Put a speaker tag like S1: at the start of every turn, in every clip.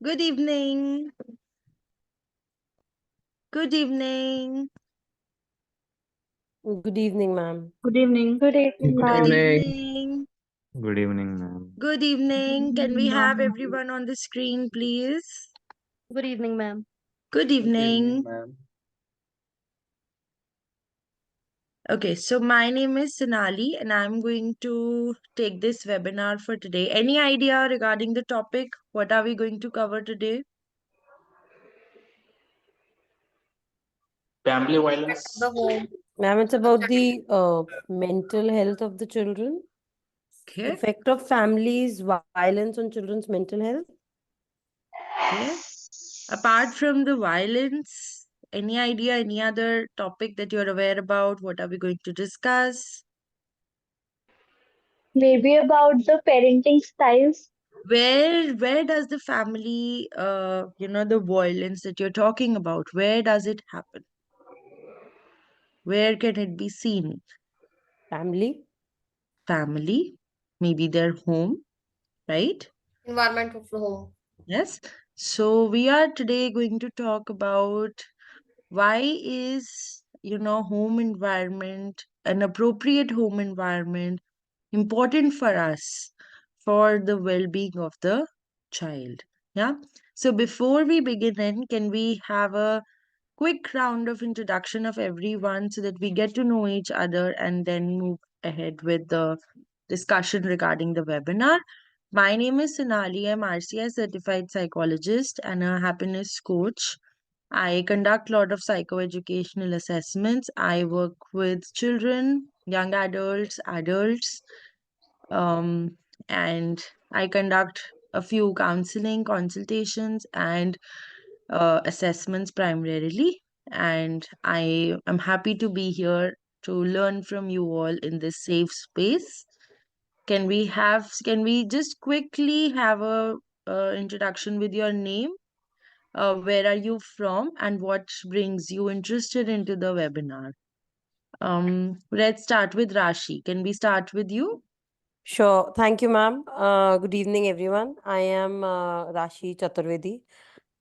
S1: Good evening. Good evening.
S2: Good evening, ma'am.
S3: Good evening.
S4: Good evening,
S1: Good
S4: ma'am.
S1: evening.
S5: Good evening, ma'am.
S1: Good evening. Can we have everyone on the screen, please?
S4: Good evening, ma'am.
S1: Good evening.
S5: ma'am.
S1: Okay, so my name is Sonali and I'm going to take this webinar for today. Any idea regarding the topic? What are we going to cover today?
S5: Family violence.
S4: The home.
S2: Ma'am, it's about the mental health of the children,
S1: Okay.
S2: effect of families, violence on children's mental health.
S1: Okay. Apart from the violence, any idea, any other topic that you're aware about? What are we going to discuss?
S4: Maybe about the parenting styles.
S1: Where does the family the violence that you're talking about, where does it happen? Where can it be seen?
S2: Family.
S1: Family, maybe their home, right?
S4: Environment of the home.
S1: Yes. So we are today going to talk about why is home environment, an appropriate home environment, important for us for the well-being of the child. Yeah. So before we begin, then, can we have a quick round of introduction of everyone so that we get to know each other and then move ahead with the discussion regarding the webinar? My name is Sonali. I'm RCI certified psychologist and a happiness coach. I conduct a lot of psychoeducational assessments. I work with children, young adults, and I conduct a few counseling consultations and assessments primarily. And I am happy to be here to learn from you all in this safe space. Can we just quickly have a introduction with your name? Where are you from and what brings you interested into the webinar? Let's start with Rashi. Can we start with you?
S2: Sure. Thank you, ma'am. Good evening, everyone. I am Rashi Chaturvedi.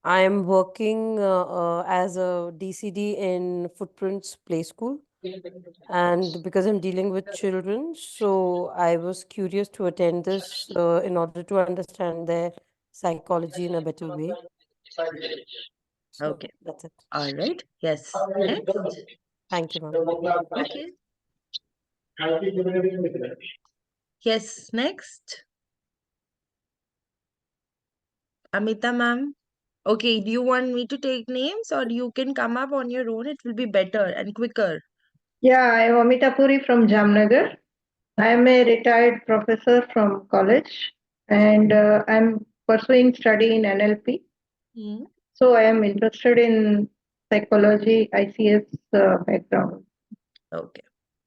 S2: I am working as a DCD in Footprints Play School. And because I'm dealing with children, so I was curious to attend this in order to understand their psychology in a better way. So
S1: Okay.
S2: that's it.
S1: All right. Yes. Next.
S2: Thank you, ma'am.
S1: Okay. Yes. Next. Amita ma'am. Okay. Do you want me to take names or you can come up on your own? It will be better and quicker.
S3: Yeah, I'm Amita Puri from Jamnagar. I'm a retired professor from college and I'm pursuing study in NLP.
S1: Hmm.
S3: So I am interested in psychology, ICS background.
S1: Okay.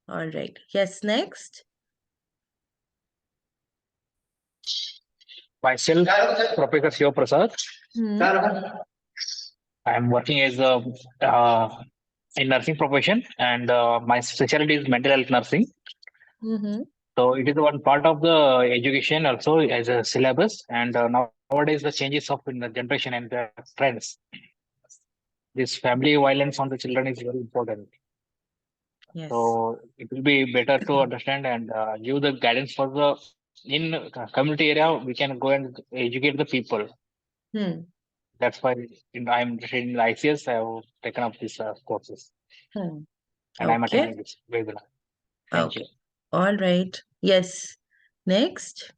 S1: All right. Yes. Next.
S5: Myself, Professor Shiva Prasad.
S1: Hmm.
S5: I am working as a in nursing profession, and my specialty is mental health nursing.
S1: Mm-hmm.
S5: So it is one part of the education also as a syllabus. And nowadays the changes of in the generation and the trends. This family violence on the children is very important.
S1: Yes.
S5: So it will be better to understand and give the guidance for the in community area. We can go and educate the people.
S1: Hmm.
S5: That's why I'm interested in the ICS. I have taken up these courses
S1: Hmm.
S5: and I'm
S1: Okay.
S5: attending this webinar. Thank
S1: Okay.
S5: you.
S1: All right. Yes. Next.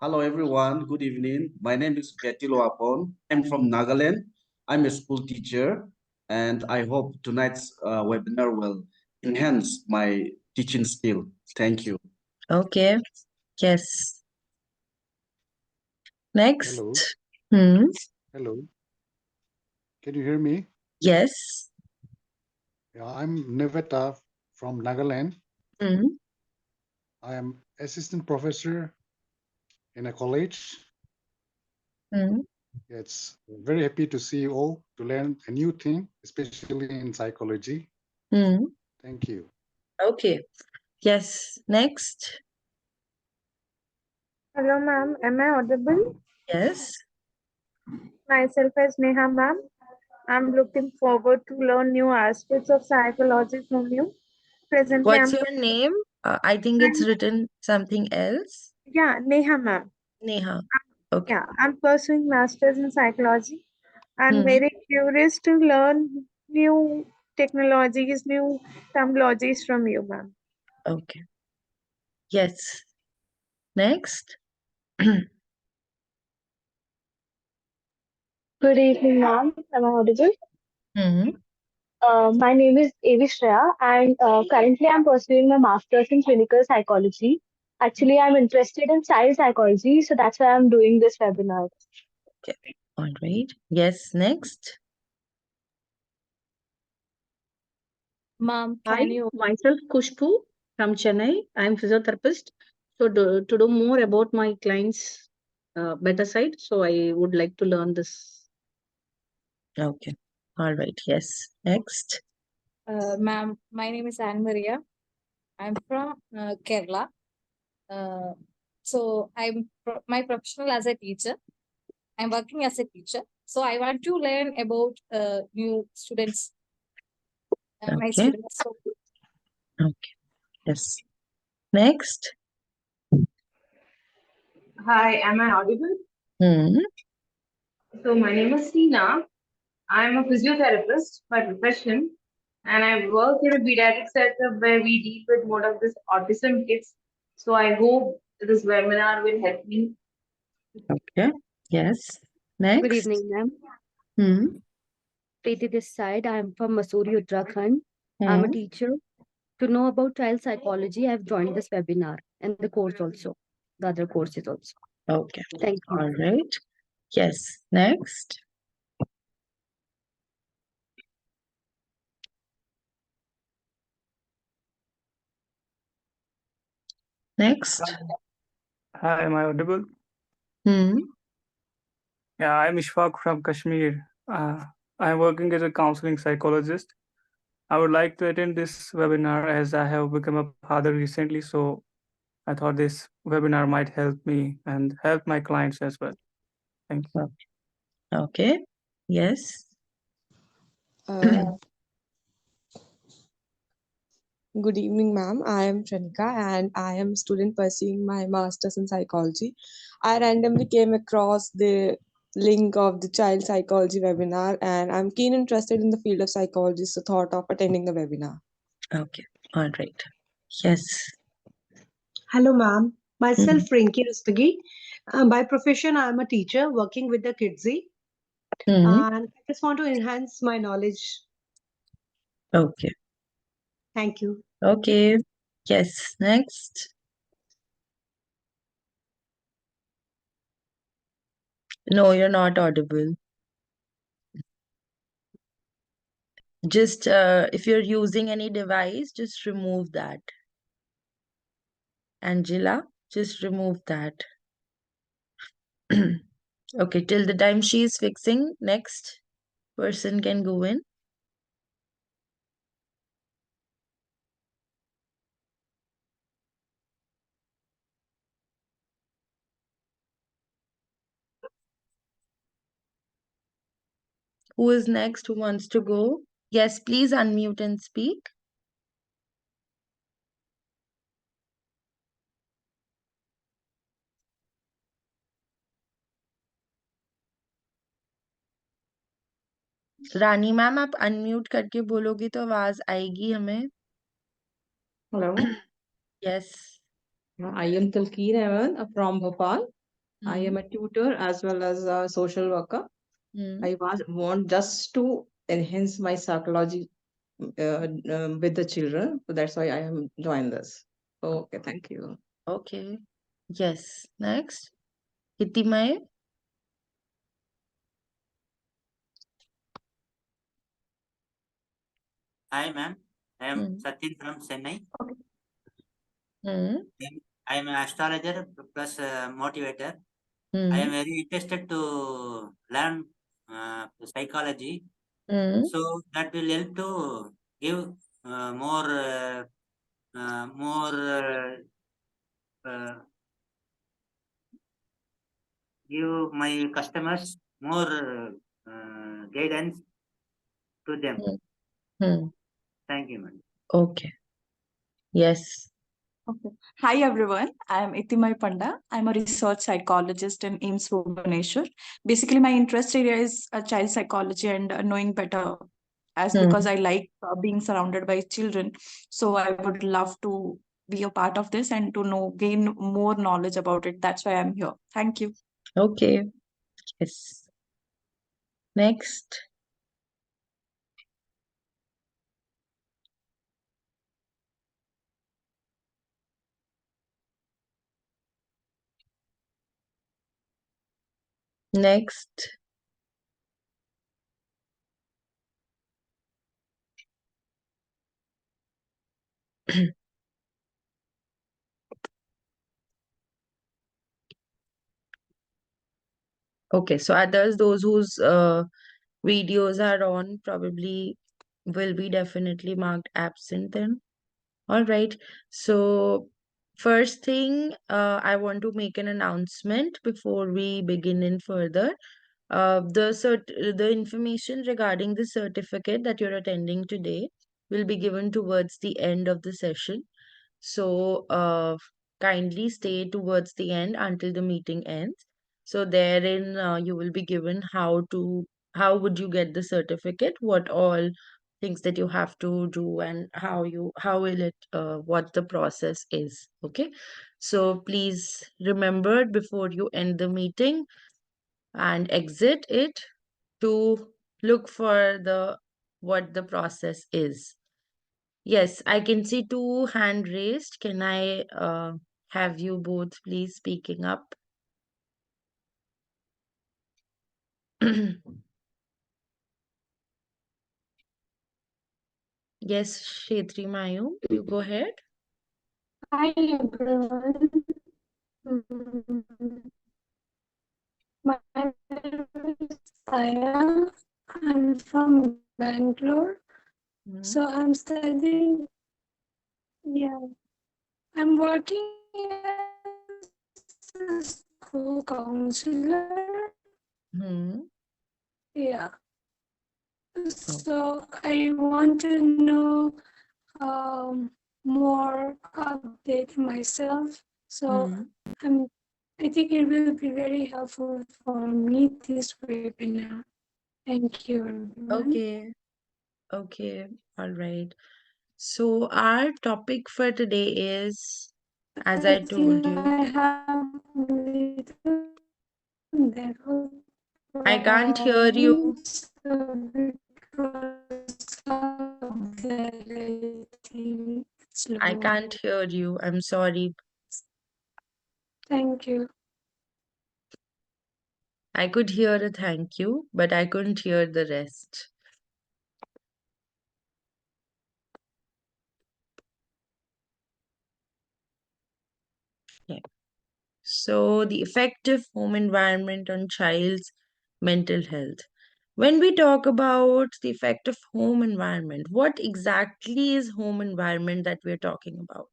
S6: Hello everyone, good evening. My name is Betilo Apon. I'm from Nagaland. I'm a school teacher and I hope tonight's webinar will enhance my teaching skill. Thank you.
S1: Okay. Yes. Next.
S7: Hello.
S1: Hmm.
S7: Hello. Can you hear me?
S1: Yes.
S7: Yeah, I'm Neveta from Nagaland.
S1: Hmm.
S7: I am assistant professor in a college.
S1: Hmm.
S7: It's very happy to see you all to learn a new thing, especially in psychology.
S1: Hmm.
S7: Thank you.
S1: Okay. Yes. Next.
S4: Hello, ma'am. Am I audible?
S1: Yes.
S8: Myself as Neha ma'am. I'm looking forward to learn new aspects of psychology from you. Presently,
S1: What's your name? I think it's written something else.
S8: Neha ma'am.
S1: Neha. Okay.
S8: Yeah, I'm pursuing masters in psychology. I'm
S1: Hmm.
S8: very curious to learn new technologies, new terminologies from you, ma'am.
S1: Okay. Yes. Next.
S4: Good evening, ma'am. Am I audible?
S1: Hmm.
S4: My name is Avi Shreya, and currently I'm pursuing my master's in clinical psychology. Actually, I'm interested in child psychology, so that's why I'm doing this webinar.
S1: Okay. All right. Yes. Next.
S9: Ma'am,
S10: Hi,
S9: can you?
S10: myself Kushbu from Chennai. I'm physiotherapist. So to do more about my clients' better side, so I would like to learn this.
S1: Okay. All right. Yes. Next.
S9: Ma'am, my name is Anne Maria. I'm from Kerala. So my professional as a teacher. I'm working as a teacher. So I want to learn about new students, my
S1: Okay.
S9: students. So,
S1: Okay. Yes. Next.
S11: Hi, am I audible?
S1: Hmm.
S11: So my name is Tina. I'm a physiotherapist by profession, and I work in a pediatric setup where we deal with more of this autism kids. So I hope this webinar will help me.
S1: Okay. Yes.
S12: Good
S1: Next.
S12: evening, ma'am.
S1: Hmm.
S12: Preeti this side. I'm from Masuri, Uttarakhand. I'm a
S1: Hmm.
S12: teacher. To know about child psychology, I've joined this webinar and the course also, the other courses also.
S1: Okay.
S12: Thank you.
S1: All right. Yes. Next. Next.
S13: Hi, am I audible?
S1: Hmm.
S13: Yeah, I'm Ishfaq from Kashmir. I'm working as a counseling psychologist. I would like to attend this webinar as I have become a father recently, so I thought this webinar might help me and help my clients as well. Thank you.
S1: Okay. Yes.
S14: Uh, Good evening, ma'am. I am Shanika and I am student pursuing my master's in psychology. I randomly came across the link of the child psychology webinar and I'm keen interested in the field of psychology, so thought of attending the webinar.
S1: Okay. All right. Yes.
S15: Hello, ma'am. Myself,
S1: Hmm.
S15: Rinki Rustagi. By profession, I am a teacher working with the Kidsy,
S1: Hmm.
S15: and I just want to enhance my knowledge.
S1: Okay.
S15: Thank you.
S1: Okay. Yes. Next. No, you're not audible. Just if you're using any device, just remove that. Angela, just remove that. Okay, till the time she is fixing, next person can go in. Who is next? Who wants to go? Yes, please unmute and speak. Rani ma'am आप unmute करके बोलोगे तो आवाज आएगी हमें.
S16: Hello,
S1: Yes.
S16: I am Talkir Ahmed from Bhopal. I am
S1: Hmm.
S16: a tutor as well as a social worker.
S1: Hmm.
S16: I want just to enhance my psychology with the children. So that's why I am joined this. Okay, thank you.
S1: Okay. Yes. Next. Hitimae.
S17: Hi, ma'am. I am
S1: Hmm.
S17: Satyan from Chennai.
S1: Hmm.
S17: I am an astrologer plus motivator. I am
S1: Hmm.
S17: very interested to learn psychology,
S1: Hmm.
S17: so that will help to give more give my customers more guidance to them.
S1: Hmm.
S17: Thank you, madam.
S1: Okay. Yes.
S18: Okay. Hi everyone, I am Itimai Panda. I'm a research psychologist in AIMS Bhubaneswar. Basically, my interest area is child psychology and knowing better, as because I like being surrounded by children. So I would love to be a part of this and to know gain more knowledge about it. That's why I'm here. Thank you.
S1: Okay. Yes. Next. Next. Okay, so others, those whose videos are on, probably will be definitely marked absent then. All right. So first thing, I want to make an announcement before we begin in further. The information regarding the certificate that you're attending today will be given towards the end of the session. So kindly stay towards the end until the meeting ends. So therein you will be given how would you get the certificate, what all things that you have to do, and how will it what the process is. Okay. So please remember before you end the meeting and exit it to look for the what the process is. Yes, I can see two hand raised. Can I have you both please speaking up? Yes, Shetri Mayu, you go ahead.
S19: Hi everyone. Mm, My name is Aya. I'm from Bangalore. So I'm studying. Yeah, I'm working as a school counselor. Yeah. So I want to know more update myself. So I'm, I think it will be very helpful for me this webinar. Thank you, everyone.
S1: Okay. Okay. All right. So our topic for today is, as I told you,
S19: I have little network
S1: I can't hear you.
S19: problems because of the rating
S1: I
S19: slow.
S1: can't hear you. I'm sorry.
S19: Thank you.
S1: I could hear a thank you, but I couldn't hear the rest. Yeah. So, the effective home environment on child's mental health. When we talk about the effect of home environment, what exactly is home environment that we're talking about?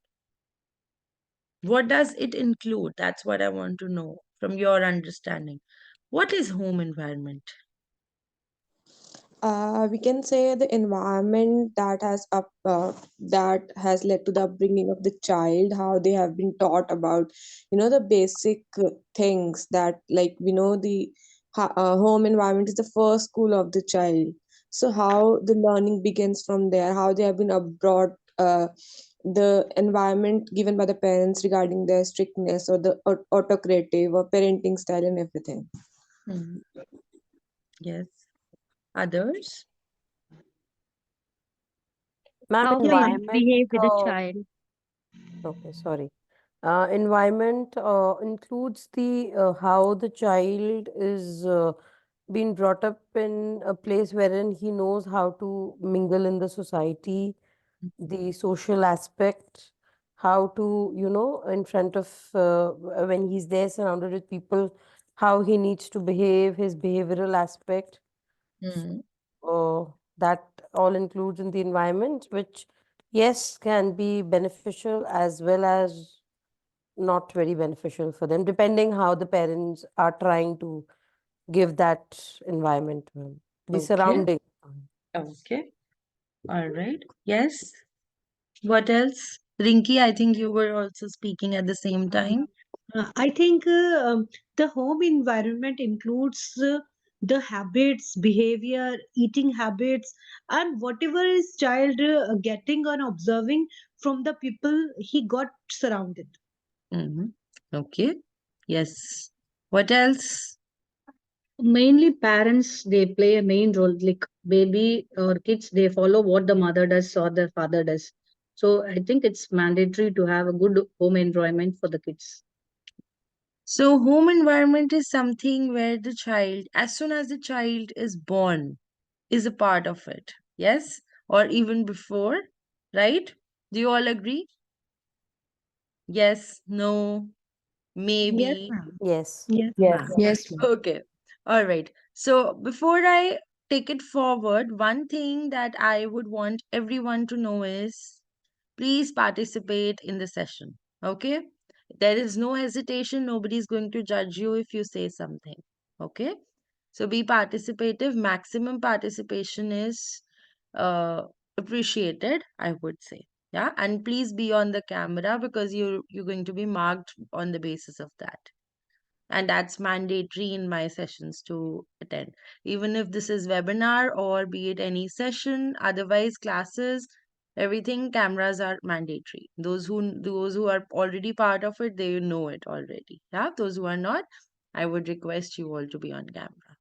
S1: What does it include? That's what I want to know from your understanding. What is home environment?
S14: We can say the environment that has led to the upbringing of the child, how they have been taught about, the basic things that, like, we know the home environment is the first school of the child. So how the learning begins from there, how they have been abroad, the environment given by the parents regarding their strictness or the autocrative or parenting style and everything.
S1: Hmm. Yes. Others?
S2: Ma'am,
S12: How parents
S2: environment.
S12: behave with a child.
S2: Okay, sorry. Environment includes the how the child is being brought up in a place wherein he knows how to mingle in the society, the social aspect, how to, in front of when he's there surrounded with people, how he needs to behave, his behavioral aspect.
S1: Hmm.
S2: That all includes in the environment, which, yes, can be beneficial as well as not very beneficial for them, depending how the parents are trying to give that environment, ma'am. The
S1: Okay.
S2: surrounding.
S1: Okay. All right. Yes. What else? Rinky, I think you were also speaking at the same time.
S15: I think the home environment includes the habits, behavior, eating habits, and whatever is child getting and observing from the people he got surrounded.
S1: Mm-hmm. Okay. Yes. What else?
S10: Mainly parents, they play a main role. Like baby or kids, they follow what the mother does or the father does. So I think it's mandatory to have a good home environment for the kids.
S1: So, home environment is something where the child, as soon as the child is born, is a part of it. Yes? Or even before, right? Do you all agree? Yes, no,
S15: Yes,
S1: maybe.
S15: ma'am.
S2: Yes.
S15: Yes,
S12: Yes.
S15: ma'am.
S12: Yes, ma'am.
S1: Okay. All right. So before I take it forward, one thing that I would want everyone to know is please participate in the session. Okay? There is no hesitation. Nobody is going to judge you if you say something. Okay? So be participative. Maximum participation is uh, appreciated, I would say. Yeah. And please be on the camera because you're going to be marked on the basis of that, and that's mandatory in my sessions to attend, even if this is webinar or be it any session, otherwise classes, everything, cameras are mandatory. Those who are already part of it, they know it already. Yeah, those who are not, I would request you all to be on camera.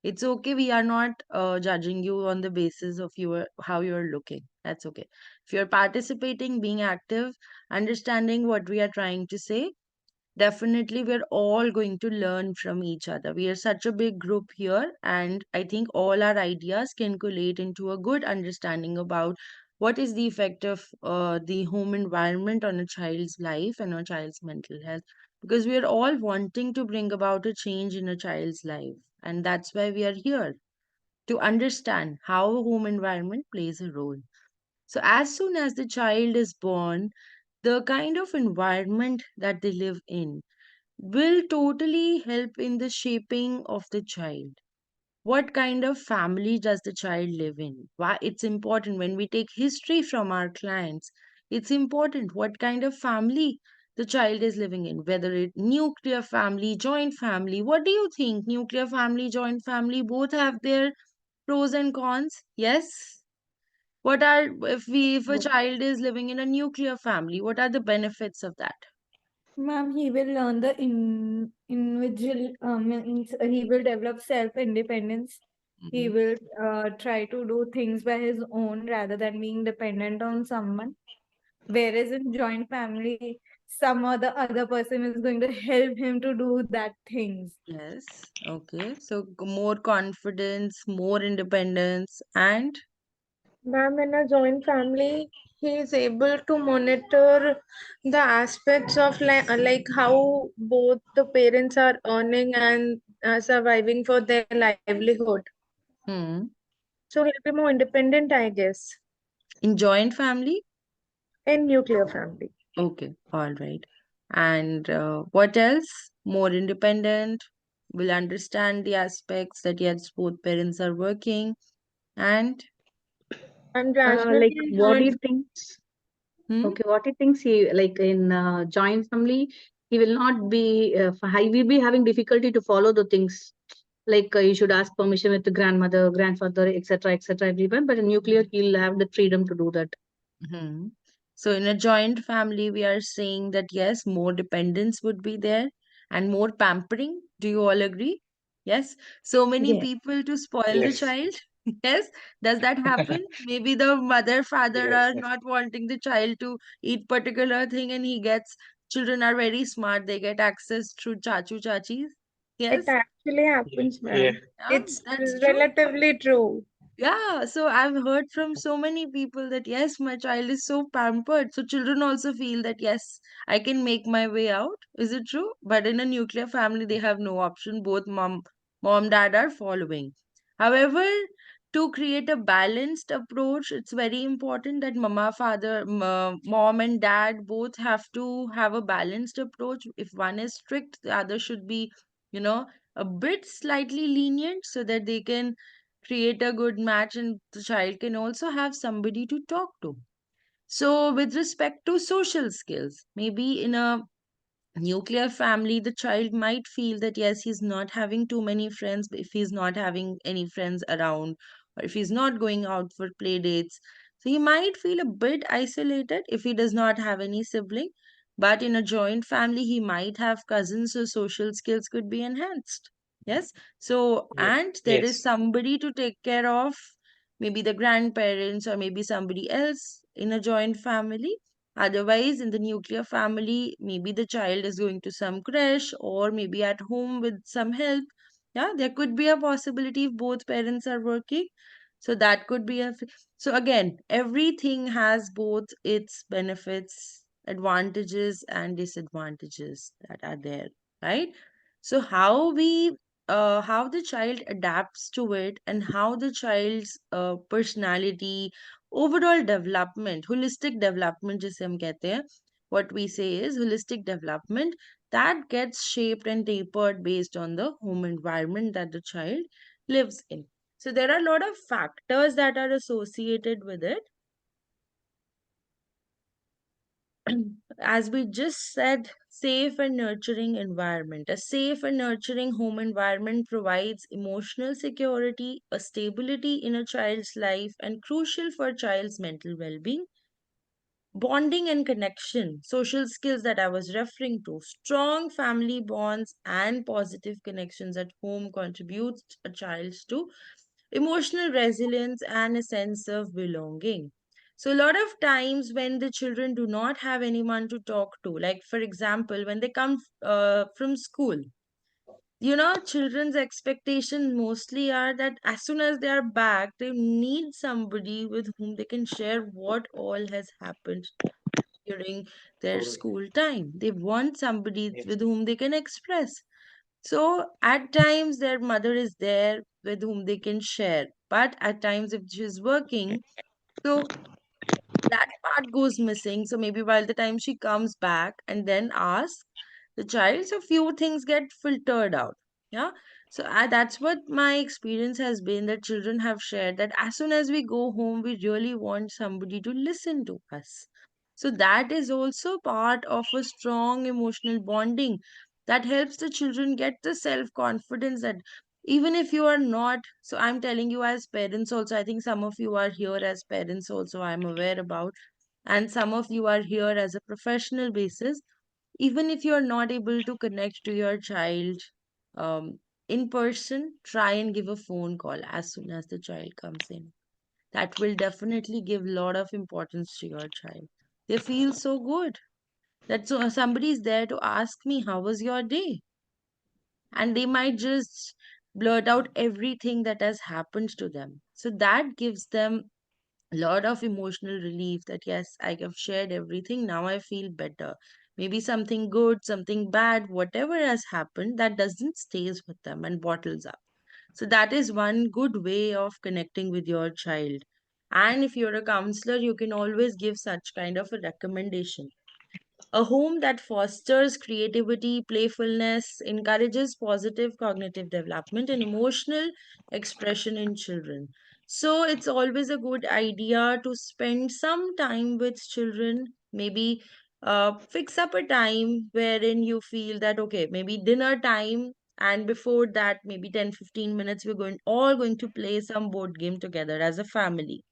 S1: It's okay, we are not judging you on the basis of your how you're looking. That's okay. If you're participating, being active, understanding what we are trying to say, definitely, we're all going to learn from each other. We are such a big group here, and I think all our ideas can collate into a good understanding about what is the effect of the home environment on a child's life and a child's mental health. Because we are all wanting to bring about a change in a child's life, and that's why we are here to understand how a home environment plays a role. So, as soon as the child is born, the kind of environment that they live in will totally help in the shaping of the child. What kind of family does the child live in? Why it's important when we take history from our clients. It's important what kind of family the child is living in, whether it nuclear family, joint family. What do you think? Nuclear family, joint family, both have their pros and cons. Yes. What are if a child is living in a nuclear family? What are the benefits of that?
S8: Ma'am, he will learn the individual, he will develop self-independence. He
S1: Mhm.
S8: will try to do things by his own rather than being dependent on someone. Whereas in joint family, some other person is going to help him to do that things.
S1: Yes. Okay. So more confidence, more independence, and
S8: Ma'am, in a joint family, he is able to monitor the aspects of like how both the parents are earning and surviving for their livelihood.
S1: hmm.
S8: So he'll be more independent, I guess,
S1: In joint family?
S8: in nuclear family.
S1: Okay. All right. And what else? More independent, will understand the aspects that yes, both parents are working, and
S8: And
S10: Like
S8: rationally
S10: what
S8: joint.
S10: he thinks.
S1: hmm?
S10: Okay, what he thinks, he like in joint family, he will not be. He will be having difficulty to follow the things. Like you should ask permission with the grandmother, grandfather, etc., etc., everyone. But in nuclear, he'll have the freedom to do that.
S1: Hmm. So, in a joint family, we are saying that yes, more dependence would be there and more pampering. Do you all agree? Yes. So many
S15: Yes.
S1: people to spoil the
S5: Yes.
S1: child. Yes. Does that happen? Maybe the mother, father
S5: Yes.
S1: are not wanting the child to eat particular thing, and he gets, children are very smart. They get access through chachu chachis.
S8: It
S1: Yes.
S8: actually happens,
S5: Yeah.
S8: ma'am.
S1: Yeah,
S8: It's
S1: that's true.
S8: relatively true.
S1: Yeah, so I've heard from so many people that yes, my child is so pampered. So children also feel that yes, I can make my way out. Is it true? But in a nuclear family, they have no option. Both mom, dad are following. However, to create a balanced approach, it's very important that mama, father, mom and dad both have to have a balanced approach. If one is strict, the other should be, you know, a bit slightly lenient so that they can create a good match and the child can also have somebody to talk to. So, with respect to social skills, maybe in a nuclear family, the child might feel that yes, he's not having too many friends, but if he's not having any friends around, or if he's not going out for play dates, so he might feel a bit isolated if he does not have any sibling. But in a joint family, he might have cousins, so social skills could be enhanced. Yes. So,
S5: Yes.
S1: and there is
S5: Yes.
S1: somebody to take care of, maybe the grandparents or maybe somebody else in a joint family. Otherwise, in the nuclear family, maybe the child is going to some creche or maybe at home with some help. Yeah, there could be a possibility if both parents are working. So that could be so again, everything has both its benefits, advantages, and disadvantages that are there, right? So how the child adapts to it and how the child's personality, overall development, holistic development जिसे हम कहते हैं, what we say is holistic development, that gets shaped and tapered based on the home environment that the child lives in. So there are a lot of factors that are associated with it. As we just said, safe and nurturing environment. A safe and nurturing home environment provides emotional security, a stability in a child's life, and crucial for a child's mental well-being. Bonding and connection, social skills that I was referring to, strong family bonds and positive connections at home contributes a child to emotional resilience and a sense of belonging. So, a lot of times when the children do not have anyone to talk to, like for example, when they come from school, children's expectations mostly are that as soon as they are back, they need somebody with whom they can share what all has happened during their
S5: Correct.
S1: school time. They want somebody
S5: Yes.
S1: with whom they can express. So at times their mother is there with whom they can share. But at times if she's working, so that part goes missing. So maybe by the time she comes back and then asks the child, so few things get filtered out. Yeah. So that's what my experience has been, that children have shared that as soon as we go home, we really want somebody to listen to us. So that is also part of a strong emotional bonding that helps the children get the self confidence that even if you are not, so I'm telling you as parents also, I think some of you are here as parents also, I'm aware about, and some of you are here as a professional basis. Even if you're not able to connect to your child um, in person, try and give a phone call as soon as the child comes in. That will definitely give a lot of importance to your child. They feel so good that somebody is there to ask me, how was your day? And they might just blurt out everything that has happened to them. So that gives them a lot of emotional relief that yes, I have shared everything. Now I feel better. Maybe something good, something bad, whatever has happened, that doesn't stays with them and bottles up. So that is one good way of connecting with your child. And if you're a counselor, you can always give such kind of a recommendation. A home that fosters creativity, playfulness, encourages positive cognitive development and emotional expression in children. So it's always a good idea to spend some time with children. Maybe fix up a time wherein you feel that, okay, maybe dinner time. And before that, maybe 10-15 minutes, we're going to play some board game together as a family.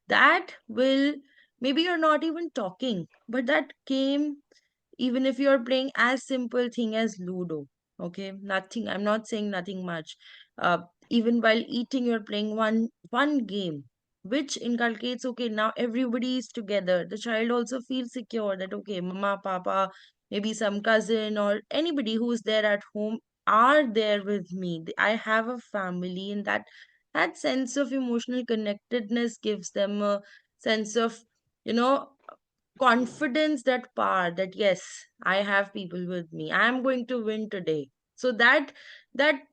S1: That will, maybe you're not even talking, but that game, even if you're playing as simple thing as ludo, okay, nothing, I'm not saying nothing much, uh, even while eating you're playing one game which inculcates, okay, now everybody is together, the child also feels secure that okay, mama, papa, maybe some cousin or anybody who's there at home are there with me. I have a family, and that sense of emotional connectedness gives them a sense of, you know confidence, that power, that yes, I have people with me, I am going to win today. So that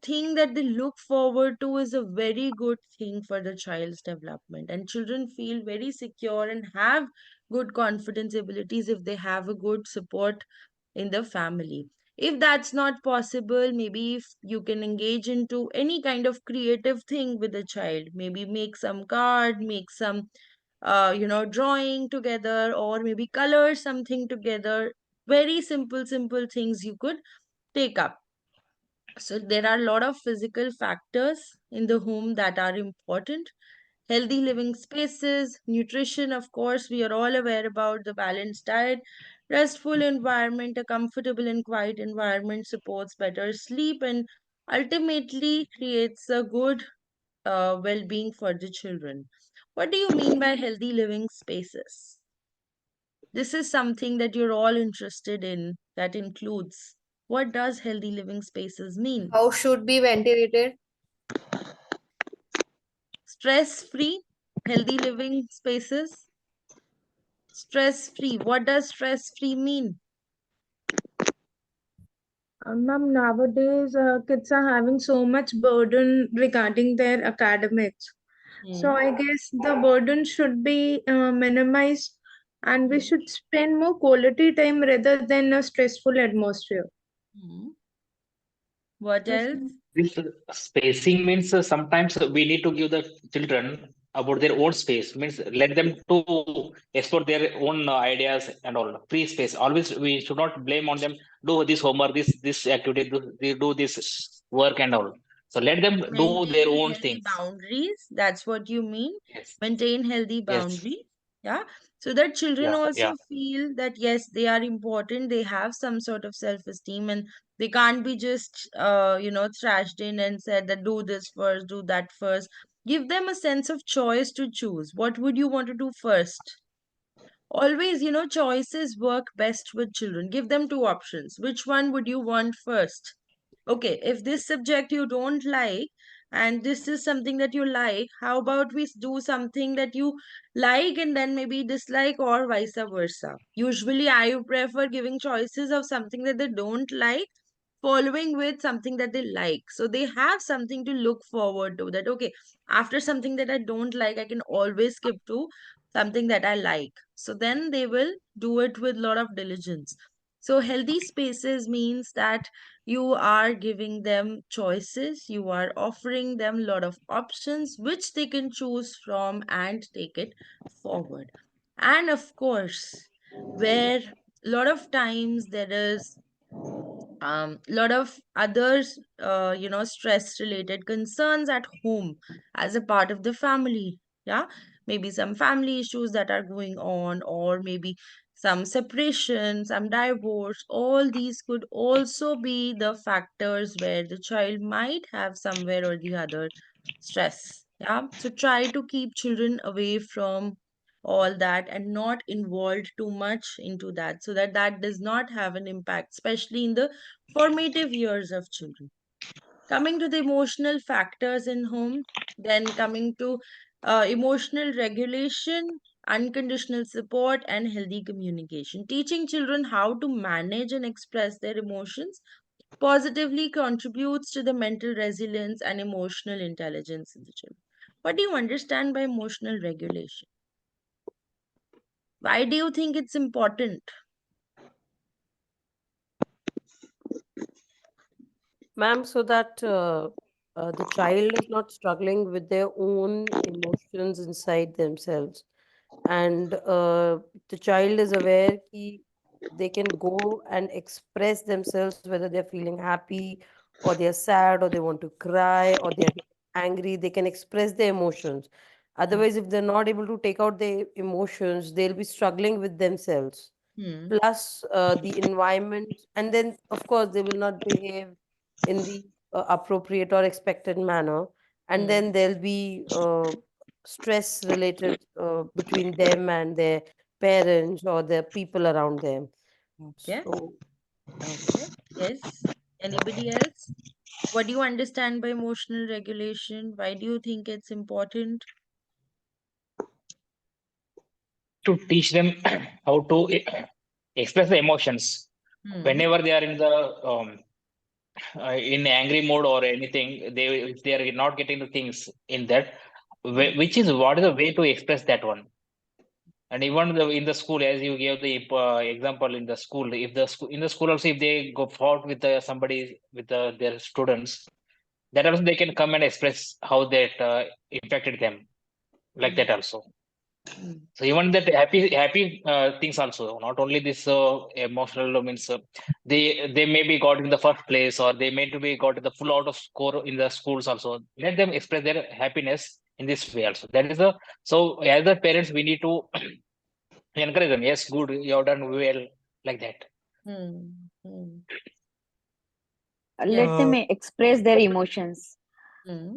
S1: thing that they look forward to is a very good thing for the child's development, and children feel very secure and have good confidence abilities if they have a good support in the family. If that's not possible, maybe if you can engage into any kind of creative thing with the child, maybe make some card, make some drawing together, or maybe color something together. Very simple things you could take up. So there are a lot of physical factors in the home that are important. Healthy living spaces, nutrition, of course, we are all aware about the balanced diet, restful environment, a comfortable and quiet environment supports better sleep and ultimately creates a good well-being for the children. What do you mean by healthy living spaces? This is something that you're all interested in, that includes what does healthy living spaces mean?
S20: How should be ventilated?
S1: Stress free, healthy living spaces. Stress free. What does stress free mean?
S8: Ma'am, nowadays kids are having so much burden regarding their academics. So I guess the burden should be minimized, and we should spend more quality time rather than a stressful atmosphere.
S1: What
S8: Yes,
S1: else?
S8: ma'am.
S5: This spacing means sometimes we need to give the children about their own space. Means let them to explore their own ideas and all. Free space. Always we should not blame on them. Do this homework, this activity, do this work and all. So let them do their
S1: Maintain
S5: own
S1: healthy
S5: things.
S1: boundaries. That's what you mean.
S5: Yes.
S1: Maintain healthy
S5: Yes.
S1: boundaries. Yeah. So that children
S5: Yeah.
S1: also feel that yes, they are important. They have some sort of self-esteem and they can't be just, thrashed in and said that do this first, do that first. Give them a sense of choice to choose. What would you want to do first? Always, choices work best with children. Give them two options. Which one would you want first? Okay, if this subject you don't like and this is something that you like, how about we do something that you like and then maybe dislike, or vice versa? Usually, I prefer giving choices of something that they don't like, following with something that they like. So they have something to look forward to, that, okay, after something that I don't like, I can always skip to something that I like. So then they will do it with a lot of diligence. So healthy spaces means that you are giving them choices, you are offering them a lot of options which they can choose from and take it forward. And of course, where a lot of times there is lot of others stress related concerns at home as a part of the family. Yeah, maybe some family issues that are going on, or maybe some separation, some divorce. All these could also be the factors where the child might have somewhere or the other stress. Yeah, so try to keep children away from all that and not involved too much into that, so that that does not have an impact, especially in the formative years of children. Coming to the emotional factors in home, then coming to emotional regulation, unconditional support, and healthy communication. Teaching children how to manage and express their emotions positively contributes to the mental resilience and emotional intelligence in the children. What do you understand by emotional regulation? Why do you think it's important?
S2: Ma'am, so that the child is not struggling with their own emotions inside themselves, and the child is aware कि they can go and express themselves, whether they're feeling happy or they're sad or they want to cry or they're angry. They can express their emotions. Otherwise, if they're not able to take out their emotions, they'll be struggling with themselves. Plus the environment, and then of course they will not behave in the appropriate or expected manner, and then there'll be stress related between them and their parents or the people around them.
S1: Okay.
S2: So
S1: Okay. Yes. Anybody else? What do you understand by emotional regulation? Why do you think it's important?
S5: To teach them how to express the emotions whenever they are in the in angry mode or anything. They, if they are not getting the things in that, which is what is the way to express that one? And even in the school, as you gave the example in the school, if the school in the school also, if they go fought with somebody with their students, that also they can come and express how that impacted them, like that also. So even that happy things also, not only this emotional means they maybe got in the first place, or they may to be got the full out of score in the schools also. Let them express their happiness in this way also. That is so as the parents we need to encourage them. Yes, good, you have done well, like that.
S20: Let them express their emotions.
S1: Hmm.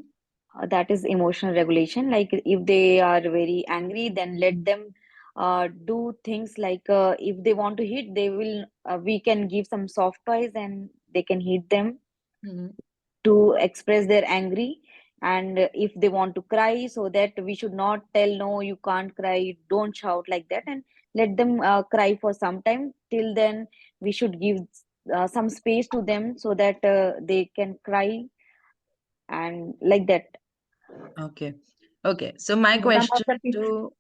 S20: That is emotional regulation. Like if they are very angry, then let them do things like if they want to hit, they will. We can give some soft toys and they can hit them to express their angry. And if they want to cry, so that we should not tell no, you can't cry, don't shout, like that, and let them cry for some time. Till then, we should give some space to them so that they can cry and like that.
S1: Okay. Okay. So my
S20: And some of
S1: question
S20: the things.
S1: to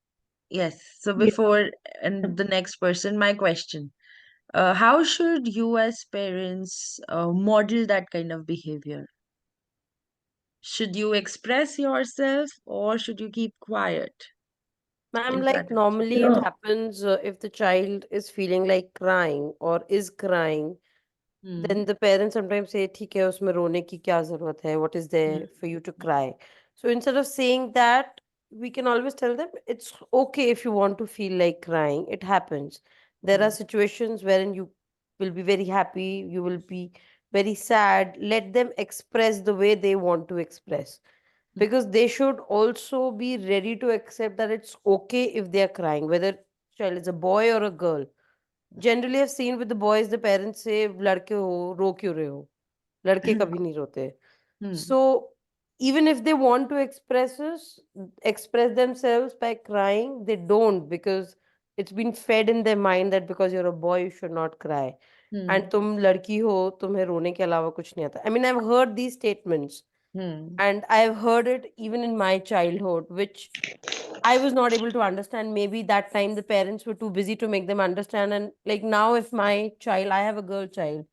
S1: yes. So
S20: Yeah.
S1: before and the next person, my question. How should you as parents model that kind of behavior? Should you express yourself or should you keep quiet?
S2: Ma'am,
S1: Is that
S2: like normally it
S3: No.
S2: happens if the child is feeling like crying or is crying, then the parents sometimes say, ठीक है उसमें रोने की क्या जरूरत है? What is there for you to cry? So instead of saying that, we can always tell them it's okay if you want to feel like crying. It happens. There are situations wherein you will be very happy, you will be very sad. Let them express the way they want to express, because they should also be ready to accept that it's okay if they are crying, whether child is a boy or a girl. Generally I've seen with the boys, the parents say लड़के हो रो क्यों रहे हो, लड़के कभी नहीं रोते. So even if they want to express themselves by crying, they don't, because it's been fed in their mind that because you're a boy you should not cry, and तुम लड़की हो, तुम्हें रोने के अलावा कुछ नहीं आता. I mean, I've heard these statements, and I've heard it even in my childhood, which I was not able to understand. Maybe that time the parents were too busy to make them understand. And like now, if my child, I have a girl child,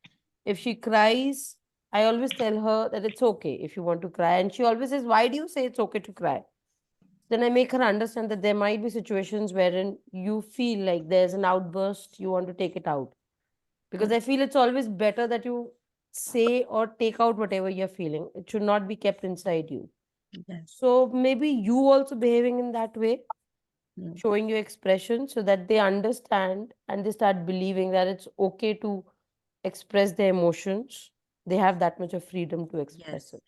S2: if she cries, I always tell her that it's okay if you want to cry. And she always says, why do you say it's okay to cry? Then I make her understand that there might be situations wherein you feel like there's an outburst, you want to take it out. Because I feel it's always better that you say or take out whatever you're feeling. It should not be kept inside you.
S1: Yes.
S2: So maybe you also behaving in that way, showing your expression, so that they understand and they start believing that it's okay to express their emotions. They have that much of freedom to express
S1: Yes.
S2: it.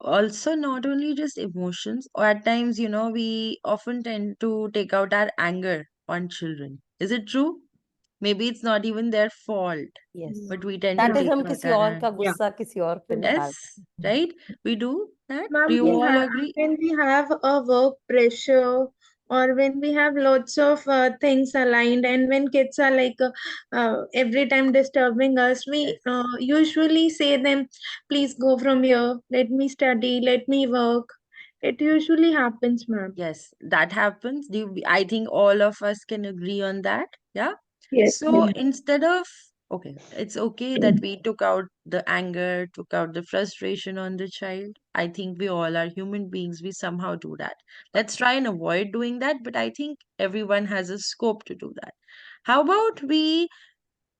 S1: Also, not only just emotions, or at times, we often tend to take out our anger on children. Is it true? Maybe it's not even their fault,
S2: Yes.
S1: but we tend to
S2: That is
S1: take
S2: हम
S1: out
S2: किसी
S1: our
S2: और
S1: anger.
S2: का गुस्सा किसी और पे
S1: Yes,
S2: निकालते हैं.
S1: right? We do that. Do
S8: Ma'am,
S1: you
S8: we
S1: all
S8: have
S1: agree?
S8: when we have a work pressure, or when we have lots of things aligned, and when kids are like every time disturbing us, we usually say them, please go from here, let me study, let me work. It usually happens, ma'am.
S1: Yes, that happens. I think all of us can agree on that. Yeah.
S8: Yes,
S1: So instead of, okay, it's okay that we took out the anger, took out the frustration on the child. I think we all are human beings. We somehow do that. Let's try and avoid doing that. But I think everyone has a scope to do that. How about we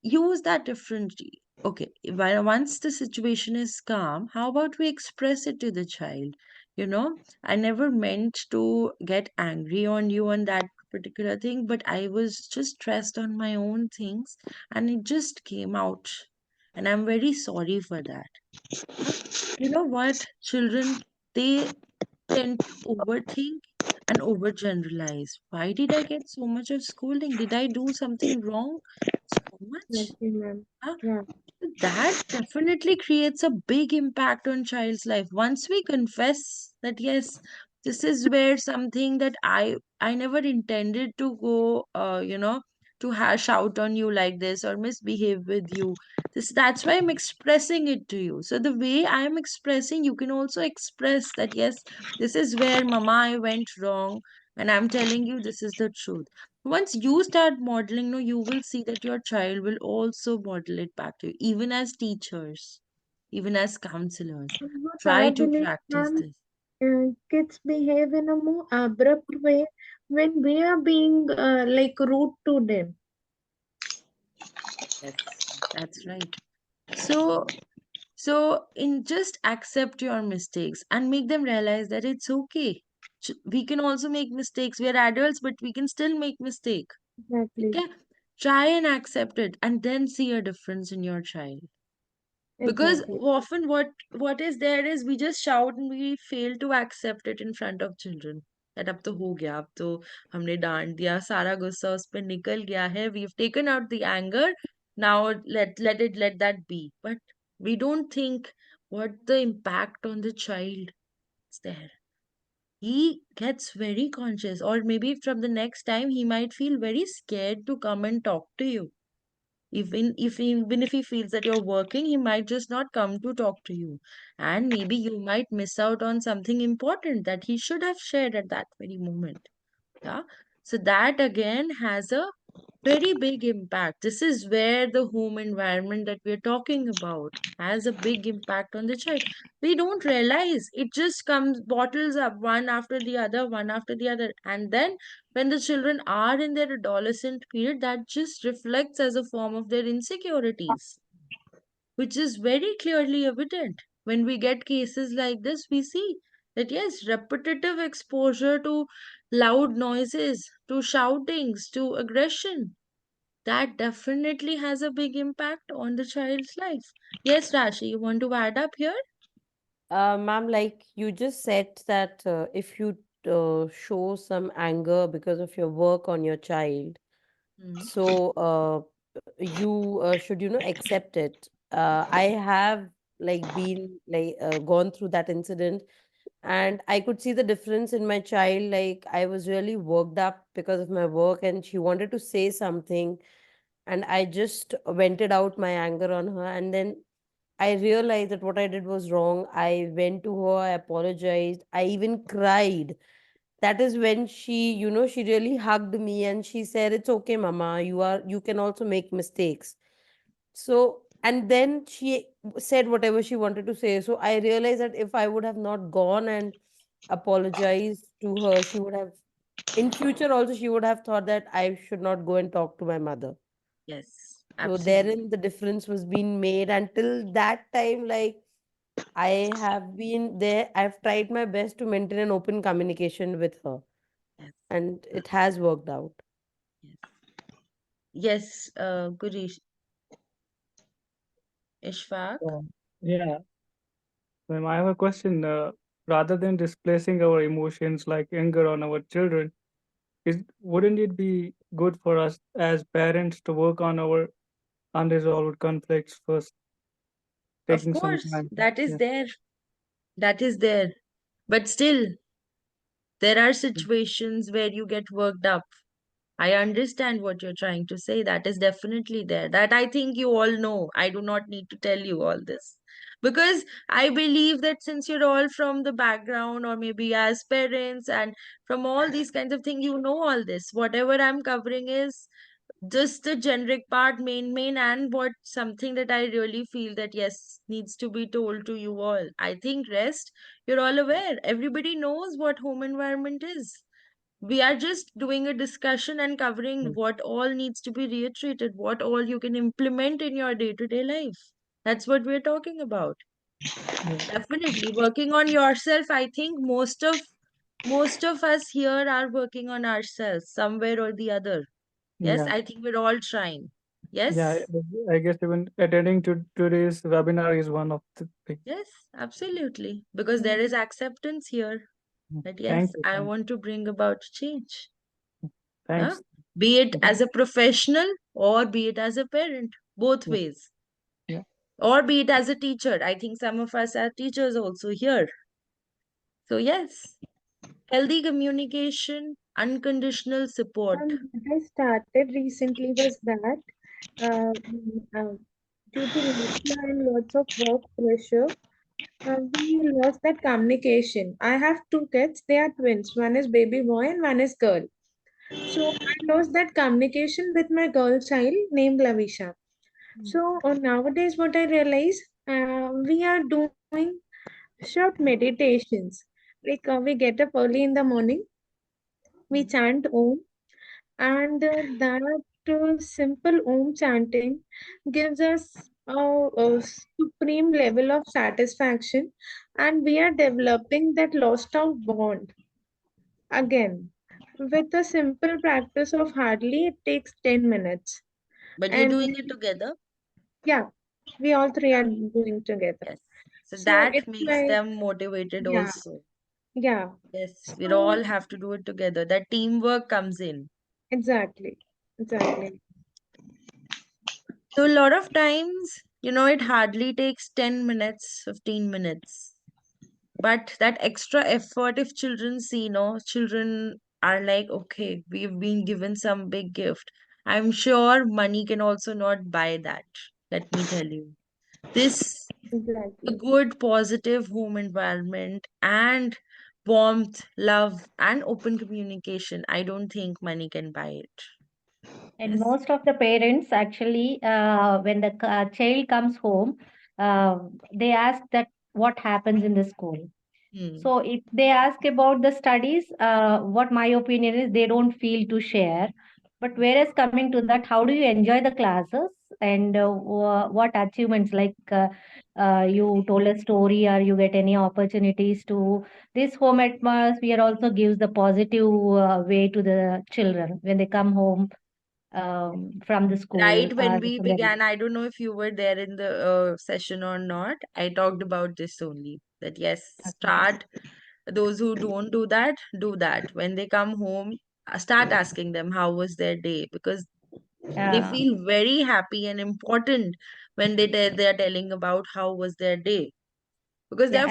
S1: use that differently? Okay, once the situation is calm, how about we express it to the child? I never meant to get angry on you on that particular thing, but I was just stressed on my own things and it just came out. And I'm very sorry for that. Huh? You know what? Children, they tend to overthink and overgeneralize. Why did I get so much of scolding? Did I do something wrong? So much?
S8: okay, ma'am.
S1: Huh?
S8: Yeah.
S1: That definitely creates a big impact on child's life. Once we confess that yes, this is where something that I never intended to go, to shout on you like this or misbehave with you. That's why I'm expressing it to you. So the way I am expressing, you can also express that yes, this is where mama I went wrong. And I'm telling you, this is the truth. Once you start modeling, no, you will see that your child will also model it back to you, even as teachers, even as counselors.
S8: What
S1: Try
S8: I
S1: to
S8: believe,
S1: practice
S8: ma'am,
S1: this.
S8: kids behave in a more abrupt way when we are being like rude to them.
S1: Yes, that's right. So, in just accept your mistakes and make them realize that it's okay. We can also make mistakes. We are adults, but we can still make mistake.
S8: Exactly.
S1: Okay? Try and accept it and then see a difference in your child. Because
S8: Exactly.
S1: often what is there is we just shout and we fail to accept it in front of children. That अब तो हो गया, अब तो हमने डांट दिया, सारा गुस्सा उस पे निकल गया है, we've taken out the anger, now let that be. But we don't think what the impact on the child is there. He gets very conscious, or maybe from the next time he might feel very scared to come and talk to you. Even if he feels that you're working, he might just not come to talk to you, and maybe you might miss out on something important that he should have shared at that very moment. Yeah, so that again has a very big impact. This is where the home environment that we're talking about has a big impact on the child. We don't realize it, just comes bottles up one after the other, one after the other. And then when the children are in their adolescent period, that just reflects as a form of their insecurities, which is very clearly evident. When we get cases like this, we see that yes, repetitive exposure to loud noises, to shoutings, to aggression, that definitely has a big impact on the child's life. Yes, Rashi, you want to add up here?
S2: Ma'am, like you just said that if you show some anger because of your work on your child,
S1: Hmm.
S2: so you should, accept it. I have like been like gone through that incident, and I could see the difference in my child. Like I was really worked up because of my work, and she wanted to say something, and I just vented out my anger on her, and then I realized that what I did was wrong. I went to her, I apologized, I even cried. That is when she really hugged me and she said, "It's okay, Mama. You can also make mistakes." So, and then she said whatever she wanted to say. So I realized that if I would have not gone and apologized to her, she would have, in future also, she would have thought that I should not go and talk to my mother.
S1: Yes,
S2: So
S1: absolutely.
S2: therein the difference was being made. Until that time, like I have been there, I've tried my best to maintain an open communication with her,
S1: Yes,
S2: and it has worked out.
S1: yes. Yes, good Ishfaq.
S13: Yeah. Ma'am, I have a question. Rather than displacing our emotions like anger on our children, wouldn't it be good for us as parents to work on our unresolved conflicts first,
S1: Of
S13: taking some
S1: course,
S13: time?
S1: that is
S13: Yeah.
S1: there. That is there. But still, there are
S13: Mm.
S1: situations where you get worked up. I understand what you're trying to say. That is definitely there. That I think you all know. I do not need to tell you all this. Because I believe that since you're all from the background, or maybe as parents, and from all these kinds of things, you know all this. Whatever I'm covering is just the generic part, main, and what something that I really feel that yes, needs to be told to you all. I think rest, you're all aware. Everybody knows what home environment is. We are just doing a discussion and covering
S13: Mm.
S1: what all needs to be reiterated, what all you can implement in your day-to-day life. That's what we're talking about.
S13: Yeah.
S1: Definitely working on yourself. I think most of us here are working on ourselves somewhere or the other. Yes,
S13: Yeah.
S1: I think we're all trying.
S13: Yeah.
S1: Yes,
S13: I guess even attending to today's webinar is one of the things.
S1: yes, absolutely. Because there
S13: Mm.
S1: is acceptance here that
S13: Thank
S1: yes,
S13: you.
S1: I want to bring about change. Yeah,
S13: Thanks.
S1: be it
S13: Mhm.
S1: as a professional or be it as a parent, both
S13: Yeah.
S1: ways,
S13: Yeah.
S1: or be it as a teacher. I think some of us are teachers also here. So yes, healthy communication, unconditional support.
S8: And what I started recently was that uh, mm, uh, due to lecture and lots of work pressure, We lost that communication. I have two kids, they are twins. One is baby boy and one is girl. So I lost that communication with my girl child named Lavisha. So nowadays, what I realize, we are doing short meditations. Like we get up early in the morning, we chant Om, and that simple Om chanting gives us a supreme level of satisfaction, and we are developing that lost out bond again. With the simple practice of hardly it takes 10 minutes.
S1: But you're
S8: And
S1: doing it together?
S8: yeah, we all three are doing together.
S1: Yes. So
S8: So
S1: that
S8: it's
S1: makes
S8: like,
S1: them motivated
S8: yeah,
S1: also.
S8: yeah.
S1: Yes, we
S8: So
S1: all have to do it together. That teamwork comes in.
S8: exactly, exactly.
S1: So a lot of times, it hardly takes 10 minutes, 15 minutes. But that extra effort, if children see, children are like, okay, we've been given some big gift. I'm sure money can also not buy that. Let me tell you. This a
S8: Exactly.
S1: good, positive home environment and warmth, love, and open communication. I don't think money can buy it.
S21: And
S1: Yes.
S21: most of the parents actually, when the child comes home, uh, they ask that what happens in the school.
S1: Hmm.
S21: So if they ask about the studies, what my opinion is, they don't feel to share. But whereas coming to that, how do you enjoy the classes and what achievements like you told a story or you get any opportunities to this home atmosphere also gives the positive way to the children when they come home from the school
S1: Right when
S21: or
S1: we
S21: from the
S1: began, I don't know if you were there in the session or not. I talked about this only that yes,
S21: okay.
S1: start those who don't do that, do that. When they come home, start asking them how was their day because they
S21: Yeah,
S1: feel very happy and important when they are telling about how was their day because
S21: yeah,
S1: they're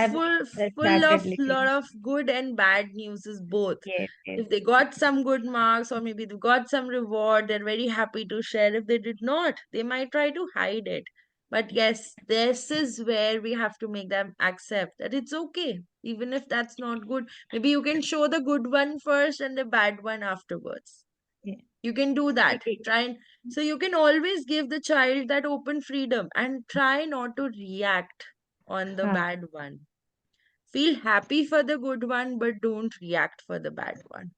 S21: I
S1: full
S21: started
S1: of
S21: listening.
S1: lot of good and bad news is both.
S21: Yes, yes,
S1: If they got some good marks or maybe they got some reward, they're very happy to share. If they did not, they might try to hide it. But yes, this is where we have to make them accept that it's okay even if that's not good. Maybe you can show the good one first and the bad one afterwards.
S21: yeah.
S1: You can do
S21: Like,
S1: that. Try and so you can always give the child that open freedom and try not to react on the
S21: huh.
S1: bad one. Feel happy for the good one, but don't react for the bad one.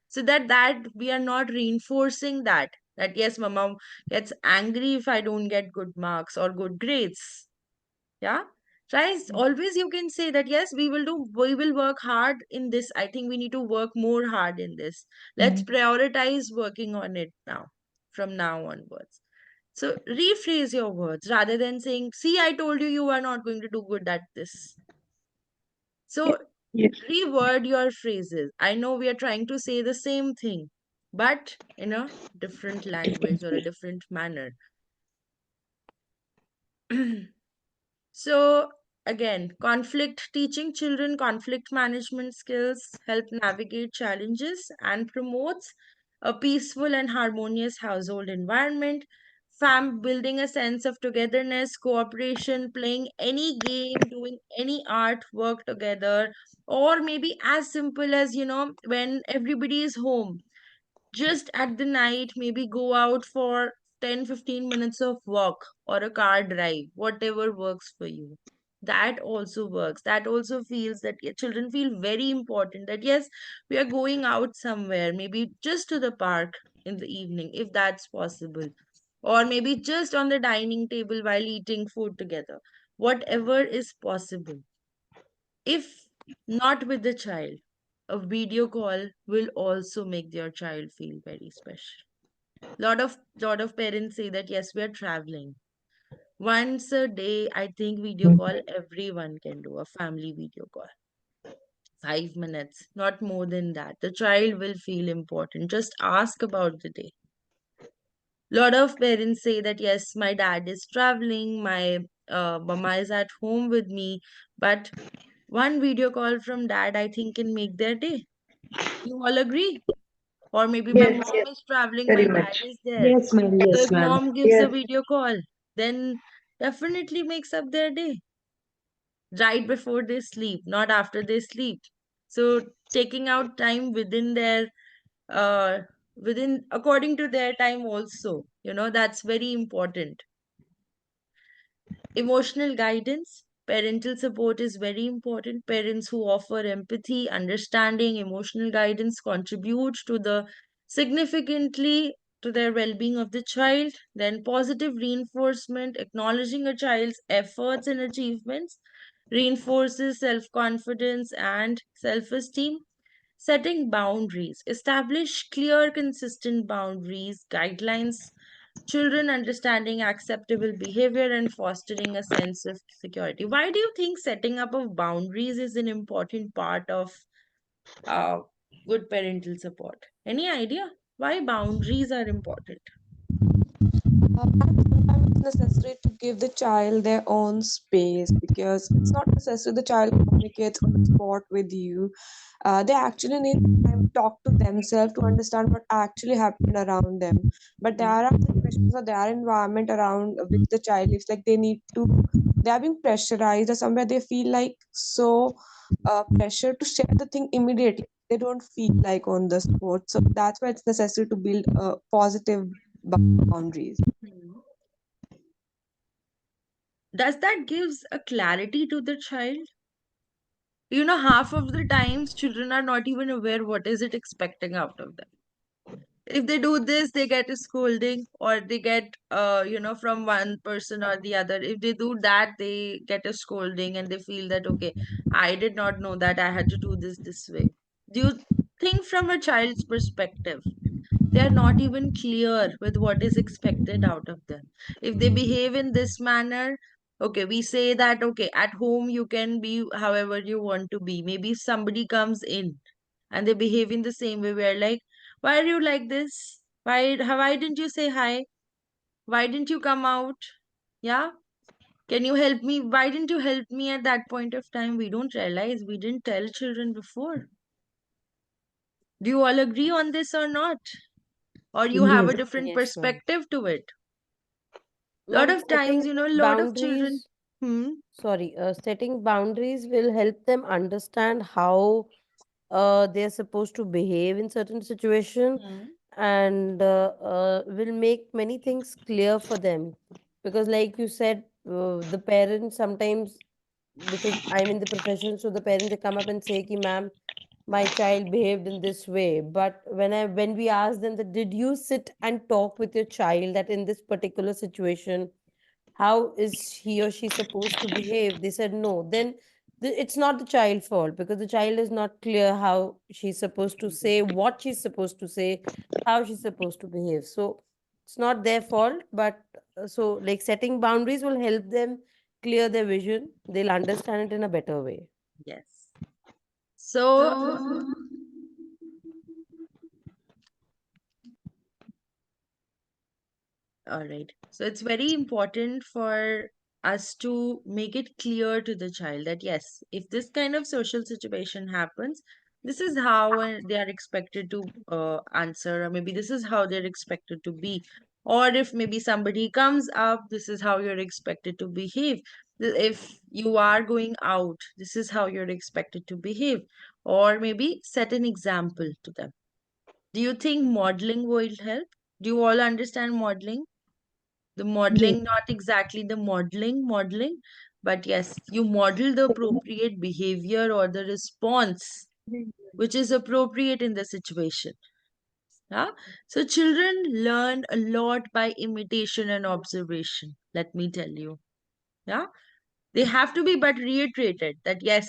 S1: So that we are not reinforcing that yes, mama gets angry if I don't get good marks or good grades. Yeah. Always you can say that yes, we will work hard in this. I think we need to work more hard in this. Let's
S21: Mhm.
S1: prioritize working on it now, from now onwards. So rephrase your words rather than saying, see, I told you you are not going to do good at this.
S3: Ye-
S1: So
S3: Yes.
S1: reword your phrases. I know we are trying to say the same thing, but in a different language or a different manner. So again, conflict teaching children conflict management skills help navigate challenges and promotes a peaceful and harmonious household environment. Building a sense of togetherness, cooperation, playing any game, doing any art work together, or maybe as simple as when everybody is home just at the night, maybe go out for 10-15 minutes of walk or a car drive, whatever works for you. That also works. That also feels that children feel very important that yes, we are going out somewhere, maybe just to the park in the evening, if that's possible, or maybe just on the dining table while eating food together. Whatever is possible. If not with the child, a video call will also make your child feel very special. Lot of parents say that yes, we are traveling. Once a day, I think video call everyone can do a family video call. 5 minutes, not more than that. The child will feel important. Just ask about the day. Lot of parents say that yes, my dad is traveling, my mama is at home with me, but one video call from dad, I think, can make their day. You all agree? Or maybe my
S3: Yes,
S1: mom
S3: yes,
S1: is traveling, my
S3: very
S1: dad
S3: much.
S1: is there.
S15: Yes, ma'am.
S1: So
S15: Yes,
S1: if
S15: ma'am.
S1: mom gives a
S3: Yes.
S1: video call, then definitely makes up their day. right before they sleep, not after they sleep. So taking out time within their within according to their time also, that's very important. Emotional guidance, parental support is very important. Parents who offer empathy, understanding, emotional guidance contribute to the significantly to their well-being of the child. Then positive reinforcement, acknowledging a child's efforts and achievements, reinforces self-confidence and self-esteem. Setting boundaries, establish clear, consistent boundaries, guidelines, children understanding acceptable behavior and fostering a sense of security. Why do you think setting up of boundaries is an important part of uh, good parental support? Any idea why boundaries are important?
S14: Sometimes it's necessary to give the child their own space, because it's not necessary the child communicates on the spot with you. They actually need time to talk to themselves to understand what actually happened around them. But there are situations or their environment around which the child is like they are being pressurized, or somewhere they feel like so pressure to share the thing immediately. They don't feel like on the spot. So that's why it's necessary to build positive boundaries.
S1: Does that gives a clarity to the child? Half of the times children are not even aware what is it expecting out of them. If they do this, they get a scolding, or they get from one person or the other. If they do that, they get a scolding, and they feel that, okay, I did not know that I had to do this way. Do you think from a child's perspective, they are not even clear with what is expected out of them? If they behave in this manner, okay, we say that, okay, at home you can be however you want to be. Maybe if somebody comes in and they behave in the same way, we're like, why are you like this? Why didn't you say hi? Why didn't you come out? Yeah, can you help me? Why didn't you help me at that point of time? We don't realize we didn't tell children before. Do you all agree on this or not? Or you have a
S15: Yes.
S1: different
S2: Yes, ma'am.
S1: perspective to it? Lot
S2: Ma'am,
S1: of times,
S2: setting
S1: a lot of children.
S2: boundaries, setting boundaries will help them understand how they're supposed to behave in certain situation, and will make many things clear for them. Because like you said, the parents sometimes, because I'm in the profession, so the parents, they come up and say, ki ma'am, my child behaved in this way. But when we ask them that, did you sit and talk with your child that in this particular situation, how is he or she supposed to behave? They said no. Then it's not the child's fault, because the child is not clear how she's supposed to say, what she's supposed to say, how she's supposed to behave. So it's not their fault. But so like setting boundaries will help them clear their vision. They'll understand it in a better way.
S1: Yes. So all right. So it's very important for us to make it clear to the child that yes, if this kind of social situation happens, this is how they are expected to answer, or maybe this is how they're expected to be. Or if maybe somebody comes up, this is how you're expected to behave. If you are going out, this is how you're expected to behave. Or maybe set an example to them. Do you think modeling will help? Do you all understand modeling? The
S15: Yes.
S1: modeling, not exactly the modeling, but yes, you model the appropriate behavior or the response which is appropriate in the situation. Yeah. So children learn a lot by imitation and observation, let me tell you. Yeah, they have to be but reiterated that yes,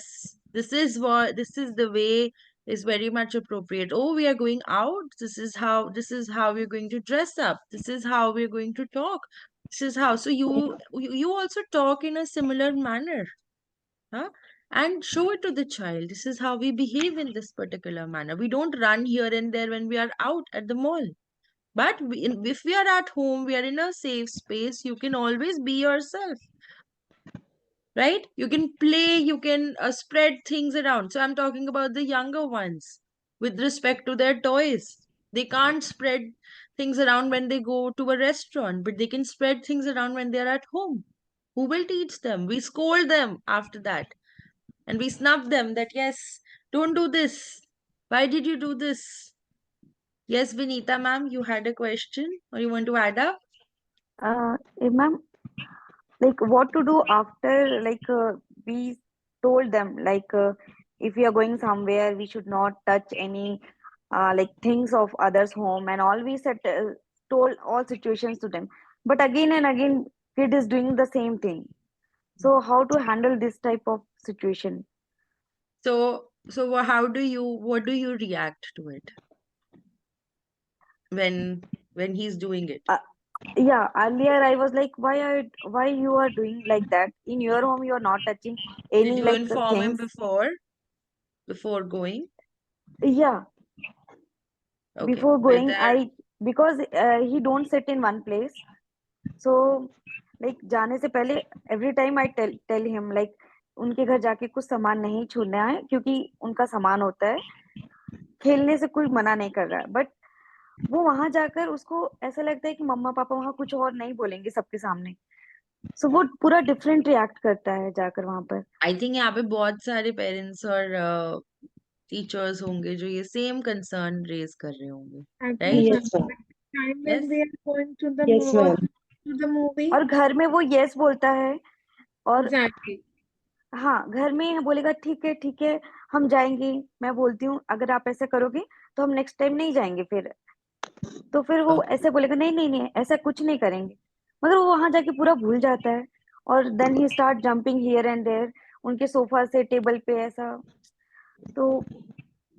S1: this is the way is very much appropriate. Oh, we are going out, this is how we're going to dress up, this is how we're going to talk, this is how. So you also talk in a similar manner, huh? And show it to the child, this is how we behave in this particular manner. We don't run here and there when we are out at the mall. But if we are at home, we are in a safe space, you can always be yourself, right? You can play, you can spread things around. So I'm talking about the younger ones with respect to their toys. They can't spread things around when they go to a restaurant, but they can spread things around when they're at home. Who will teach them? We scold them after that. And we snub them that, yes, don't do this. Why did you do this? Yes, Vinita ma'am, you had a question or you want to add up?
S20: Ma'am, like what to do after we told them if we are going somewhere we should not touch any things of others home and all we said told all situations to them, but again and again kid is doing the same thing. So how to handle this type of situation?
S1: So what do you react to it when he's doing it?
S20: Yeah, earlier I was like, why you are doing like that? In your home you are not touching
S1: Did
S20: any
S1: you inform him
S20: things.
S1: before going?
S20: Yeah,
S1: Okay,
S20: before going
S1: whether
S20: I, because he don't sit in one place. So जाने से पहले every time I tell him उनके घर जाके कुछ सामान नहीं छूना है क्योंकि उनका सामान होता है, खेलने से कोई मना नहीं कर रहा है, बट वो वहां जाकर उसको ऐसा लगता है कि मम्मा पापा वहां कुछ और नहीं बोलेंगे सबके सामने, सो वो पूरा डिफरेंट रिएक्ट करता है जाकर वहां पर।
S1: आई थिंक यहाँ पे बहुत सारे पेरेंट्स और टीचर्स होंगे जो ये सेम कंसर्न रेज कर रहे होंगे,
S8: Actually,
S1: right?
S8: ma'am,
S15: Yes, ma'am.
S8: time when
S1: yes,
S8: we are going to the
S15: Yes, ma'am.
S8: movie.
S20: और घर में वो यस बोलता है और
S8: Exactly.
S20: हाँ, घर में बोलेगा ठीक है हम जाएंगे, मैं बोलती हूँ अगर आप ऐसा करोगे तो हम नेक्स्ट टाइम नहीं जाएंगे फिर, तो फिर वो
S1: ओके
S20: ऐसे बोलेगा नहीं नहीं नहीं ऐसा कुछ नहीं करेंगे, मगर वो वहां जाके पूरा भूल जाता है और then he start jumping here and there उनके सोफा से टेबल पे ऐसा। तो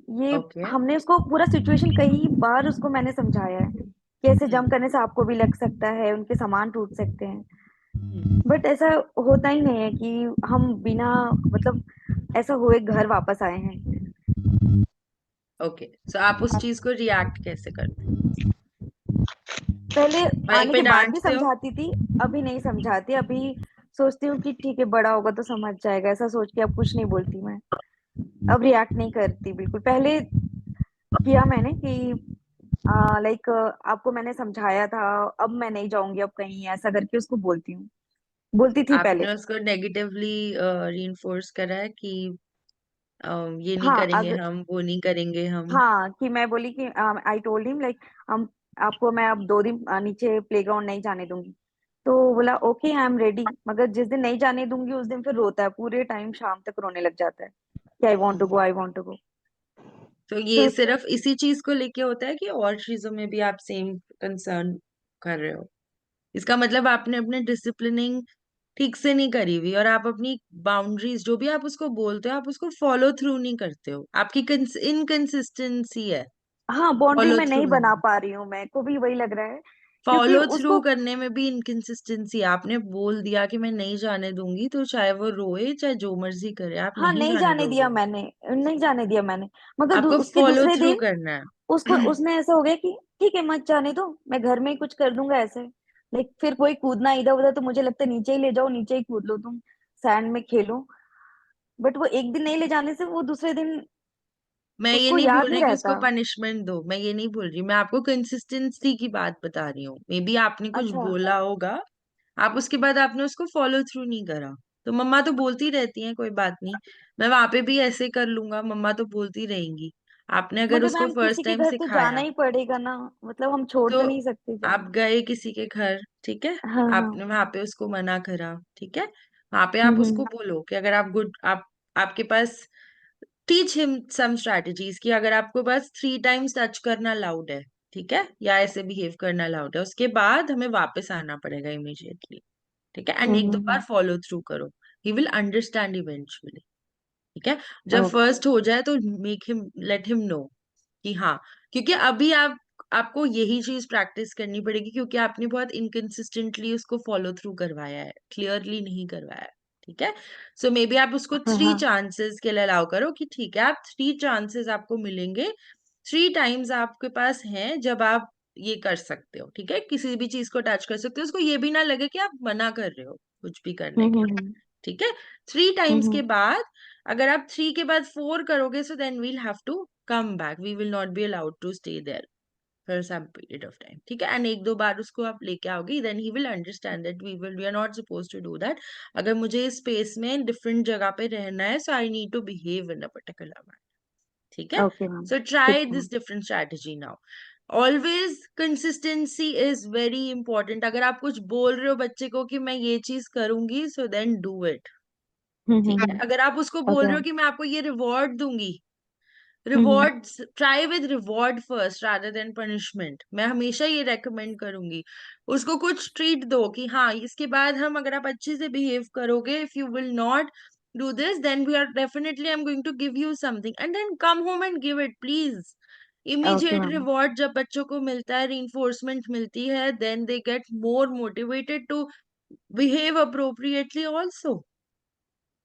S20: ये
S1: ओके
S20: हमने उसको पूरा सिचुएशन कई बार उसको मैंने समझाया है कि ऐसे जंप करने से आपको भी लग सकता है, उनके सामान टूट सकते हैं, बट ऐसा होता ही नहीं है कि हम बिना ऐसा हुए घर वापस आए हैं।
S1: ओके, सो आप उस चीज को रिएक्ट कैसे करते हैं?
S20: पहले
S1: वहीं
S20: आने
S1: पे
S20: के बाद भी
S1: डांटते हो?
S20: समझाती थी, अभी नहीं समझाती, अभी सोचती हूँ कि ठीक है बड़ा होगा तो समझ जाएगा, ऐसा सोच के अब कुछ नहीं बोलती मैं, अब रिएक्ट नहीं करती बिल्कुल। पहले किया मैंने कि आपको मैंने समझाया था, अब मैं नहीं जाऊंगी अब कहीं, ऐसा करके उसको बोलती थी पहले।
S1: आपने उसको नेगेटिवली रीइंफोर्स करा है कि ये नहीं
S20: हाँ
S1: करेंगे हम, वो नहीं करेंगे हम?
S20: हाँ कि मैं बोली कि आई टोल्ड हिम हम आपको मैं अब 2 दिन नीचे प्लेग्राउंड नहीं जाने दूंगी, तो वो बोला ओके आई एम रेडी, मगर जिस दिन नहीं जाने दूंगी उस दिन फिर रोता है पूरे टाइम, शाम तक रोने लग जाता है कि I want to go I want to go.
S1: तो ये
S20: तो
S1: सिर्फ इसी चीज को लेके होता है कि और चीजों में भी आप सेम कंसर्न कर रहे हो? इसका मतलब आपने अपने डिसिप्लिनिंग ठीक से नहीं करी हुई और आप अपनी बाउंड्रीज जो भी आप उसको बोलते हो आप उसको फॉलो थ्रू नहीं करते हो, आपकी इनकंसिस्टेंसी है
S20: हाँ बाउंड्री
S1: फॉलो
S20: में
S1: थ्रू
S20: नहीं बना
S1: में।
S20: पा रही हूँ, मैं को भी वही लग रहा है क्योंकि
S1: फॉलो थ्रू
S20: उसको,
S1: करने में भी इनकंसिस्टेंसी है। आपने बोल दिया कि मैं नहीं जाने दूंगी, तो चाहे वो रोए चाहे जो मर्जी करे आप
S20: हाँ
S1: नहीं
S20: नहीं
S1: जाने
S20: जाने दिया
S1: दोगे।
S20: मैंने, नहीं जाने दिया मैंने, मगर
S1: आपको
S20: उसके
S1: फॉलो
S20: दूसरे
S1: थ्रू
S20: दिन
S1: करना
S20: उसको
S1: है।
S20: उसने ऐसा हो गया कि ठीक है मत जाने दो, मैं घर में ही कुछ कर दूंगा ऐसे, फिर कोई कूदना इधर उधर तो मुझे लगता है नीचे ही ले जाओ, नीचे ही कूद लो तुम, सैंड में खेलो, बट वो एक दिन नहीं ले जाने से वो दूसरे दिन
S1: मैं ये
S20: उसको
S1: नहीं बोल
S20: याद नहीं
S1: रही कि उसको
S20: रहता।
S1: पनिशमेंट दो, मैं ये नहीं बोल रही, मैं आपको कंसिस्टेंसी की बात बता रही हूँ। मे बी आपने कुछ
S20: अच्छा।
S1: बोला होगा, आप उसके बाद आपने उसको फॉलो थ्रू नहीं करा। तो मम्मा तो बोलती रहती हैं, कोई बात नहीं, मैं वहां पे भी ऐसे कर लूंगा, मम्मा तो बोलती रहेंगी। आपने अगर
S20: मगर
S1: उसको
S20: मैम किसी
S1: फर्स्ट
S20: के
S1: टाइम
S20: घर तो जाना
S1: सिखाया,
S20: ही पड़ेगा ना, हम छोड़
S1: तो
S20: तो नहीं सकते
S1: आप
S20: जाना।
S1: गए किसी के घर, ठीक है,
S20: हाँ हाँ।
S1: आपने वहां पे उसको मना करा, ठीक है, वहां पे आप उसको
S20: हम्म।
S1: बोलो कि अगर आप गुड आप आपके पास टीच हिम सम स्ट्रैटेजीज कि अगर आपको बस 3 टाइम्स टच करना अलाउड है, ठीक है, या ऐसे बिहेव करना अलाउड है, उसके बाद हमें वापस आना पड़ेगा इमीडिएटली, ठीक है, एंड एक दो बार
S20: हम्म।
S1: फॉलो थ्रू करो, ही विल अंडरस्टैंड इवेंचुअली, ठीक है। जब
S20: ओके।
S1: फर्स्ट हो जाए तो make him let him know कि हाँ, क्योंकि अभी आपको यही चीज प्रैक्टिस करनी पड़ेगी क्योंकि आपने बहुत इनकंसिस्टेंटली उसको फॉलो थ्रू करवाया है, क्लियरली नहीं करवाया है, ठीक है। सो मे बी आप उसको
S20: हाँ
S1: 3 चांसेस के लिए अलाउ करो कि ठीक है, आप 3 चांसेस आपको मिलेंगे, 3 टाइम्स आपके पास हैं जब आप ये कर सकते हो, ठीक है, किसी भी चीज को टच कर सकते हो, उसको ये भी ना लगे कि आप मना कर रहे हो कुछ भी करने के लिए,
S20: हम्म।
S1: ठीक है। 3 टाइम्स के
S20: हम्म।
S1: बाद अगर आप 3 के बाद 4 करोगे, so then we'll have to come back, we will not be allowed to stay there, for some period of time. ठीक है, and एक दो बार उसको आप लेके आओगे, then he will understand that we are not supposed to do that. अगर मुझे इस space में different जगह पे रहना है, so I need to behave in a particular manner. ठीक है,
S20: Okay, ma'am.
S1: so try
S20: ठीक है
S1: this different strategy now. Always consistency is very important. अगर आप कुछ बोल रहे हो बच्चे को कि मैं ये चीज करूंगी, so then do it. ठीक है, अगर आप उसको बोल
S20: Okay,
S1: रहे हो
S20: ma'am.
S1: कि मैं आपको ये रिवॉर्ड दूंगी,
S20: hmm
S1: rewards try with reward first rather than punishment. मैं हमेशा ये रेकमेंड करूंगी. उसको कुछ ट्रीट दो कि हाँ, इसके बाद हम, अगर आप अच्छे से बिहेव करोगे, if you will not do this, then we are definitely, I'm going to give you something, and then come home and give it, please.
S20: Okay,
S1: Immediate
S20: ma'am.
S1: reward जब बच्चों को मिलता है, reinforcement मिलती है, then they get more motivated to behave appropriately also.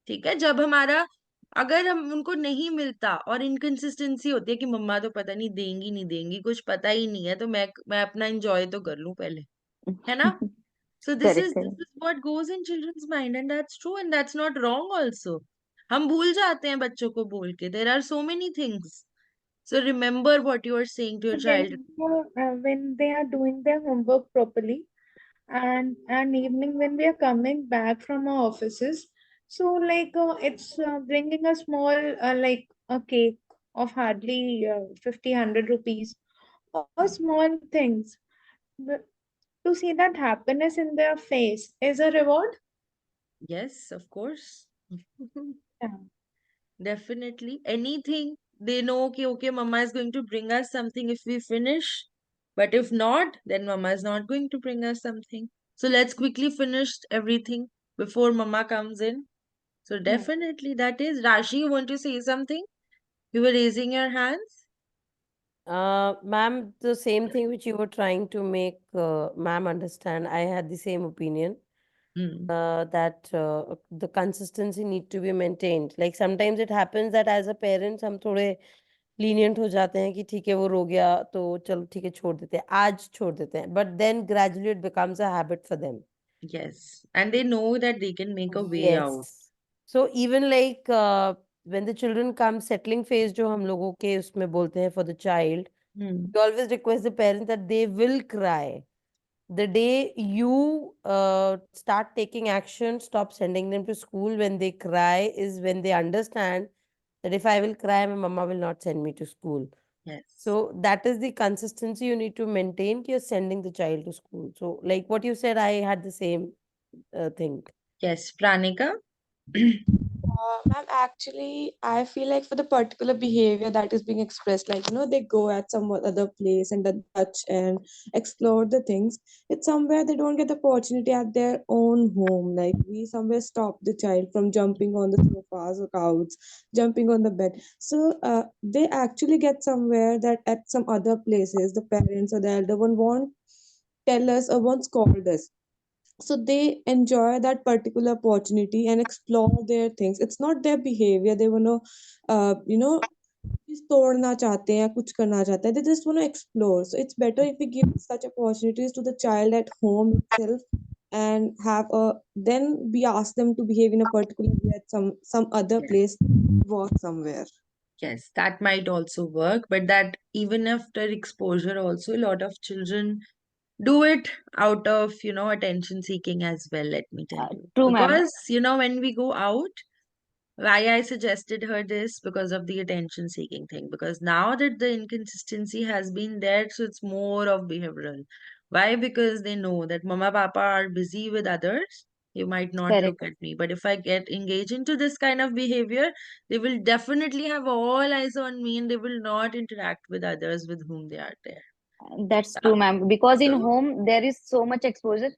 S1: ठीक है, जब हमारा, अगर हम उनको नहीं मिलता और इनकंसिस्टेंसी होती है कि मम्मा तो पता नहीं देंगी नहीं देंगी, कुछ पता ही नहीं है, तो मैं अपना एंजॉय तो कर लूं पहले, है ना? So this
S20: Correct,
S1: is
S20: correct.
S1: what goes in children's mind, and that's true, and that's not wrong also. हम भूल जाते हैं बच्चों को बोल के. There are so many things. So remember what you are saying to your child.
S8: When they are doing their homework properly, and evening when we are coming back from our offices, so like it's bringing a small like a cake of hardly 50 100 rupees, or small things. But to see that happiness in their face is a reward.
S1: Yes, of course.
S8: Yeah.
S1: Definitely. Anything. They know, okay, okay, mama is going to bring us something if we finish. But if not, then mama is not going to bring us something. So let's quickly finish everything before mama comes in. So
S8: Yeah.
S1: definitely that is. Rashi, you want to say something? You were raising your hands?
S2: Ma'am, the same thing which you were trying to make ma'am understand, I had the same opinion. That the consistency need to be maintained. Like sometimes it happens that as a parents हम थोड़े lenient हो जाते हैं कि ठीक है वो रो गया तो चलो ठीक है छोड़ देते हैं, आज छोड़ देते हैं, but then gradually it becomes a habit for them.
S1: Yes. And they know that they can make a way out.
S2: Yes. So even like when the children come, settling phase जो हम लोगों के उसमें बोलते हैं for the child, we always request the parents that they will cry. The day you start taking action, stop sending them to school when they cry, is when they understand that if I will cry, my mama will not send me to school.
S1: Yes.
S2: So that is the consistency you need to maintain. You're sending the child to school. So like what you said, I had the same thing.
S1: Yes, Pranika.
S14: Ma'am, actually, I feel like for the particular behavior that is being expressed, like, they go at some other place and then touch and explore the things. It's somewhere they don't get the opportunity at their own home. Like, we somewhere stop the child from jumping on the sofas or couch, jumping on the bed. So, they actually get somewhere that at some other places, the parents or the elder one won't tell us or won't scold us, so they enjoy that particular opportunity and explore their things. It's not their behavior they want to चीज़ तोड़ना चाहते हैं या कुछ करना चाहते हैं, they just want to explore. So it's better if we give such opportunities to the child at home itself, and have a then we ask them to behave in a particular way at some other place, work somewhere.
S1: Yes, that might also work, but that even after exposure, also a lot of children do it out of, attention seeking as well, let me tell you.
S20: True, ma'am.
S1: Because, when we go out, why I suggested her this, because of the attention seeking thing. Because now that the inconsistency has been there, so it's more of behavioral. Why? Because they know that mama, papa are busy with others. You might not look
S20: Correct.
S1: at me. But if I get engaged into this kind of behavior, they will definitely have all eyes on me, and they will not interact with others with whom they are there.
S20: That's true, ma'am. Because in
S1: So,
S20: home there is so much exposure.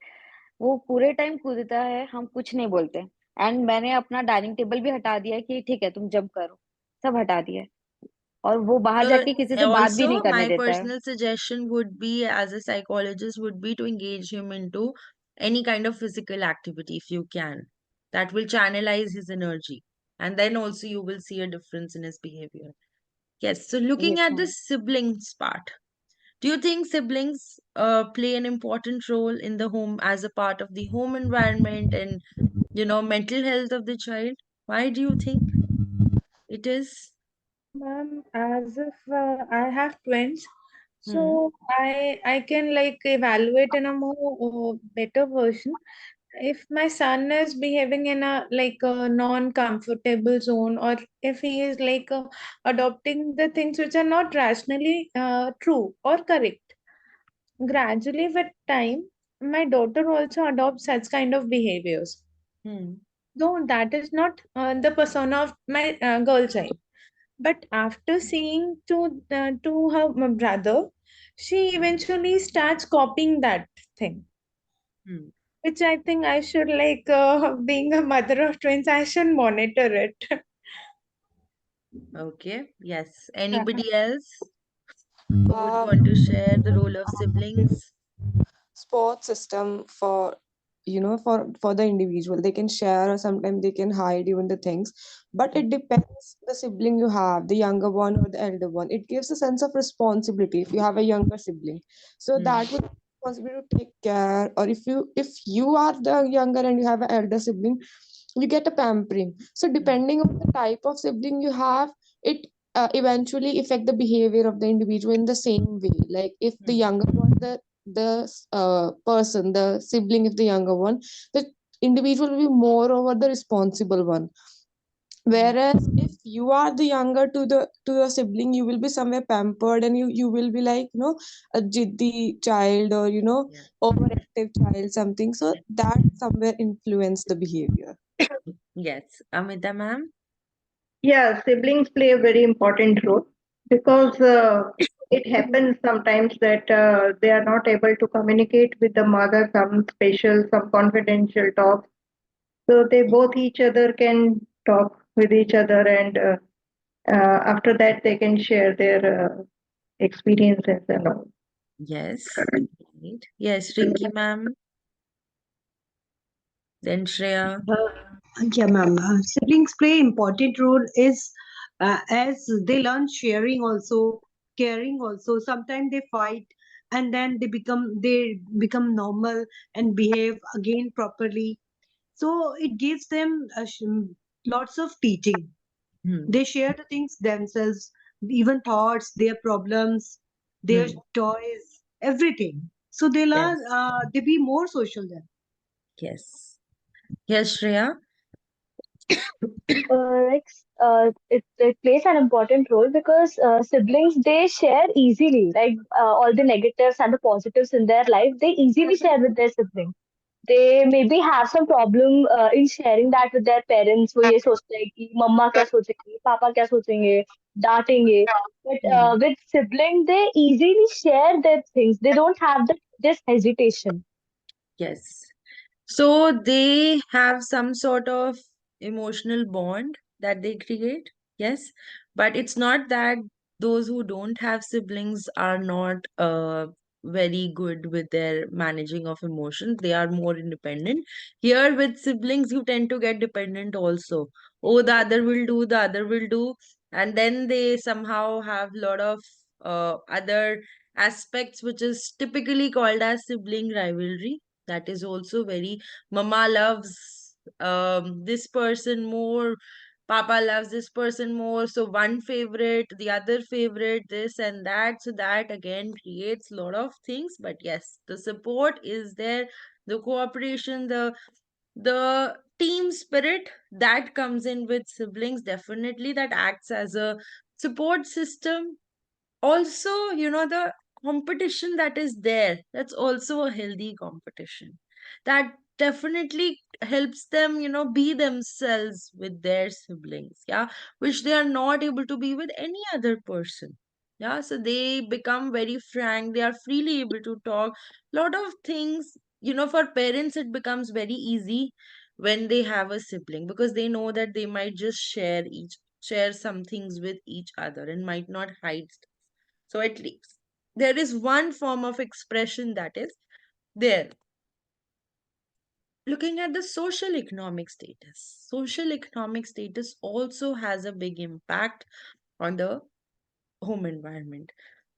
S20: वो पूरे time कूदता है, हम कुछ नहीं बोलते. And मैंने अपना डाइनिंग टेबल भी हटा दिया है कि ठीक है तुम जब करो, सब हटा दिया है. और वो बाहर जाके किसी से बात भी नहीं
S1: also,
S20: करने
S1: my
S20: देता है.
S1: personal suggestion would be, as a psychologist, would be to engage him into any kind of physical activity if you can. That will channelize his energy. And then also you will see a difference in his behavior. Yes, so looking
S20: Yes,
S1: at the
S20: ma'am.
S1: siblings part, do you think siblings play an important role in the home as a part of the home environment and, mental health of the child? Why do you think it is?
S8: Ma'am, as if I have twins, So I can like evaluate in a more better version. If my son is behaving in a like a non-comfortable zone, or if he is like adopting the things which are not rationally true or correct, gradually with time, my daughter also adopts such kind of behaviors. Though that is not the persona of my girl child, but after seeing to her brother, she eventually starts copying that thing, which I think I should like being a mother of twins, I should monitor it.
S1: Okay. Yes. Anybody else who would want to share the role of siblings?
S14: Support system for for the individual. They can share, or sometimes they can hide even the things, but it depends the sibling you have, the younger one or the elder one. It gives a sense of responsibility if you have a younger sibling, so that would be responsibility to take care. Or if you are the younger and you have an elder sibling, you get a pampering. So depending on the type of sibling you have, it eventually affect the behavior of the individual in the same way. Like if the younger one, the person, the sibling, if the younger one, the individual will be more over the responsible one. Whereas if you are the younger to your sibling, you will be somewhere pampered, and you will be like, a jiddy child, or overactive child, something. So that somewhere influence the behavior.
S1: Yes. Amita ma'am?
S3: Yeah, siblings play a very important role because it happens sometimes that they are not able to communicate with the mother some special, some confidential talks. So they both each other can talk with each other, and after that they can share their experiences and all.
S1: Yes. Right. Yes, Rinky ma'am. Then Shreya.
S15: Yeah, ma'am. Siblings play important role is as they learn sharing also, caring also. Sometimes they fight and then they become normal and behave again properly. So it gives them lots of teaching. They share the things themselves, even thoughts, their problems, their toys, everything. So they learn.
S1: Yes.
S15: They be more social then.
S1: Yes. Yes, Shreya.
S4: It plays an important role because siblings they share easily, like all the negatives and the positives in their life, they easily share with their siblings. They maybe have some problem in sharing that with their parents. वो ये सोचते हैं कि मम्मा क्या सोचेंगे, पापा क्या सोचेंगे, डांटेंगे. But with sibling, they easily share their things. They don't have this hesitation.
S1: Yes. So they have some sort of emotional bond that they create. Yes. But it's not that those who don't have siblings are not very good with their managing of emotions. They are more independent. Here with siblings, you tend to get dependent also. Oh, the other will do, the other will do. And then they somehow have a lot of other aspects which is typically called as sibling rivalry. That is also very, mama loves this person more, papa loves this person more, so one favorite, the other favorite, this and that, so that again creates a lot of things. But yes, the support is there, the cooperation, the team spirit that comes in with siblings, definitely that acts as a support system. Also, the competition that is there, that's also a healthy competition that definitely helps them, be themselves with their siblings, yeah, which they are not able to be with any other person. Yeah, so they become very frank, they are freely able to talk lot of things. For parents it becomes very easy when they have a sibling, because they know that they might just share some things with each other and might not hide. So at least there is one form of expression that is there. Looking at the social economic status. Social economic status also has a big impact on the home environment.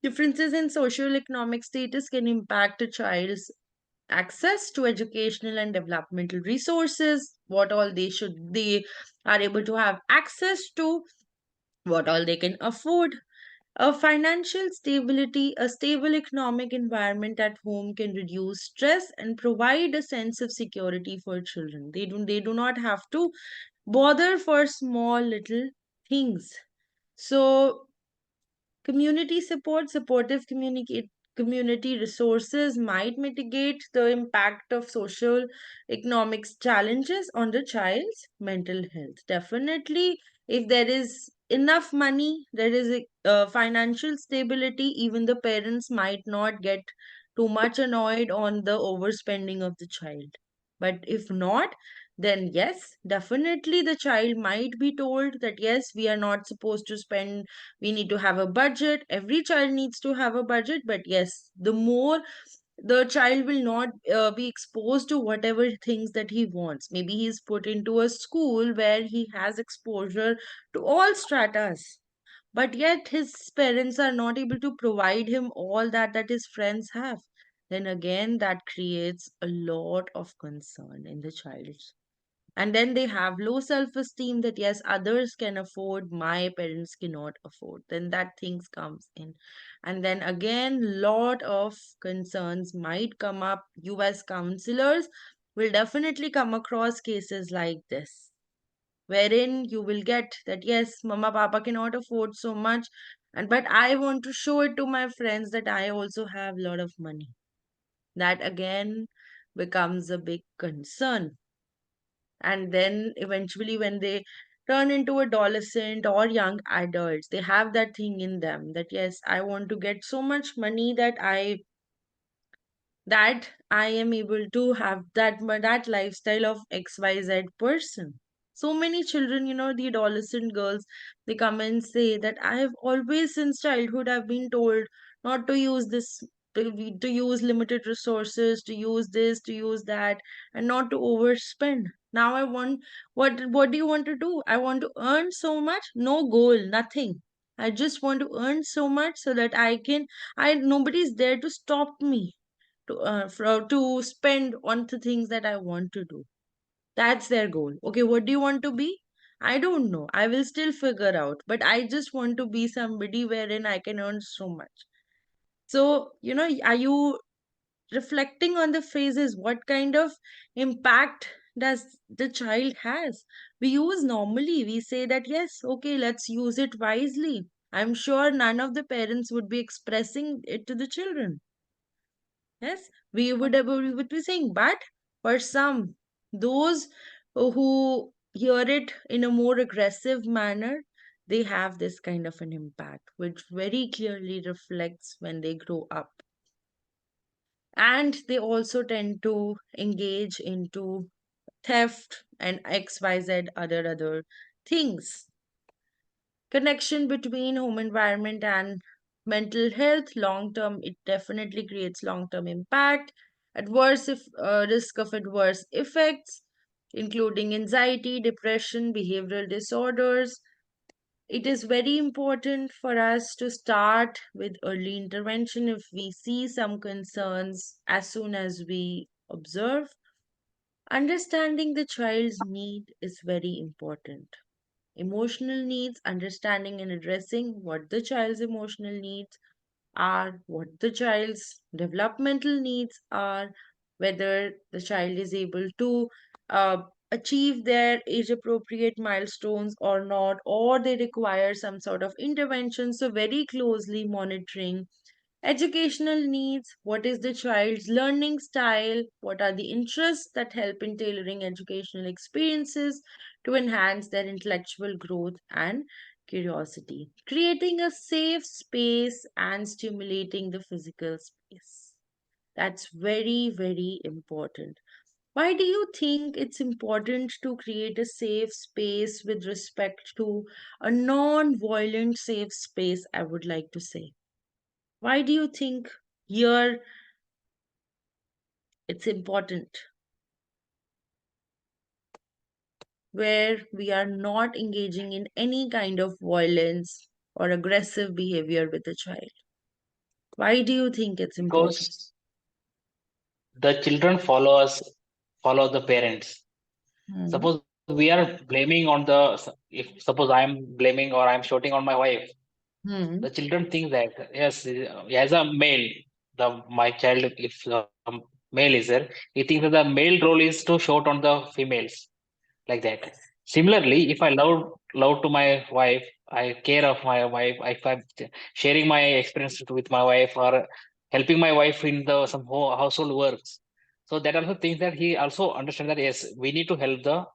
S1: Differences in social economic status can impact a child's access to educational and developmental resources, what all they are able to have access to, what all they can afford. A financial stability, a stable economic environment at home can reduce stress and provide a sense of security for children. They do not have to bother for small little things. So community support, supportive community resources might mitigate the impact of social economics challenges on the child's mental health. Definitely, if there is enough money, there is financial stability, even the parents might not get too much annoyed on the overspending of the child. But if not, then yes, definitely the child might be told that yes, we are not supposed to spend, we need to have a budget. Every child needs to have a budget, but yes, the more the child will not be exposed to whatever things that he wants. Maybe he's put into a school where he has exposure to all stratas, but yet his parents are not able to provide him all that his friends have. Then again, that creates a lot of concern in the child, and then they have low self esteem that yes, others can afford, my parents cannot afford. Then that things comes in, and then again lot of concerns might come up. US counselors will definitely come across cases like this, wherein you will get that yes, mama papa cannot afford so much, and but I want to show it to my friends that I also have a lot of money. That again becomes a big concern. And then eventually when they turn into adolescent or young adults, they have that thing in them that yes, I want to get so much money that I am able to have that lifestyle of XYZ person. So many children, the adolescent girls, they come and say that I have always since childhood I've been told not to use this, to use limited resources, to use this, to use that, and not to overspend. Now I want, what do you want to do? I want to earn so much, no goal, nothing. I just want to earn so much so that I nobody's there to stop me to spend on the things that I want to do. That's their goal. Okay, what do you want to be? I don't know. I will still figure out. But I just want to be somebody wherein I can earn so much. So, are you reflecting on the phases? What kind of impact does the child has? We use normally, we say that yes, okay, let's use it wisely. I'm sure none of the parents would be expressing it to the children. Yes, we would be saying, but for some, those who hear it in a more aggressive manner, they have this kind of an impact, which very clearly reflects when they grow up. And they also tend to engage into theft and XYZ other things. Connection between home environment and mental health long term, it definitely creates long term impact. Adverse if risk of adverse effects including anxiety, depression, behavioral disorders. It is very important for us to start with early intervention if we see some concerns as soon as we observe. Understanding the child's need is very important. Emotional needs, understanding and addressing what the child's emotional needs are, what the child's developmental needs are, whether the child is able to achieve their age appropriate milestones or not, or they require some sort of intervention. So, very closely monitoring educational needs, what is the child's learning style, what are the interests that help in tailoring educational experiences to enhance their intellectual growth and curiosity, creating a safe space and stimulating the physical space. That's very, very important. Why do you think it's important to create a safe space with respect to a non violent safe space? I would like to say. Why do you think here it's important, where we are not engaging in any kind of violence or aggressive behavior with the child? Why do you think it's important?
S5: Because the children follow the parents.
S1: Hmm.
S5: Suppose we are blaming on the, if suppose I am blaming or I am shouting on my wife, The children think that yes, as a male, the my child, if male is there, he thinks that the male role is to shout on the females, like that. Similarly, if I love to my wife, I care of my wife, if I'm sharing my experience with my wife, or helping my wife in the some household works, so that also thinks that he also understand that yes, we need to help the our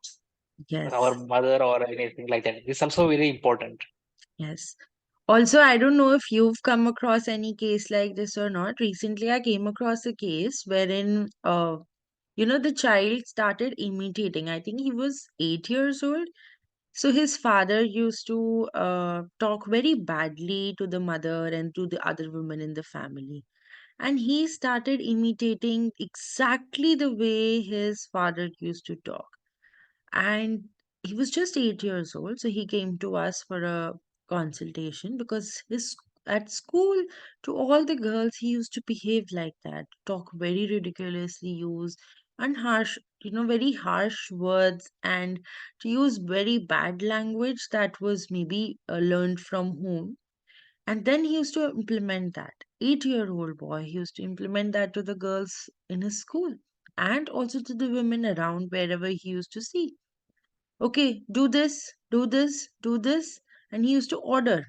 S1: Yes.
S5: mother or anything like that. This is also very important.
S1: Yes. Also, I don't know if you've come across any case like this or not. Recently, I came across a case wherein, the child started imitating. I think he was 8 years old. So his father used to talk very badly to the mother and to the other women in the family. And he started imitating exactly the way his father used to talk. And he was just 8 years old, so he came to us for a consultation because his at school, to all the girls, he used to behave like that, talk very ridiculously, use very harsh words, and to use very bad language that was maybe learned from home. And then he used to implement that. 8-year-old boy, he used to implement that to the girls in his school and also to the women around wherever he used to see. Okay, do this, do this, do this. And he used to order.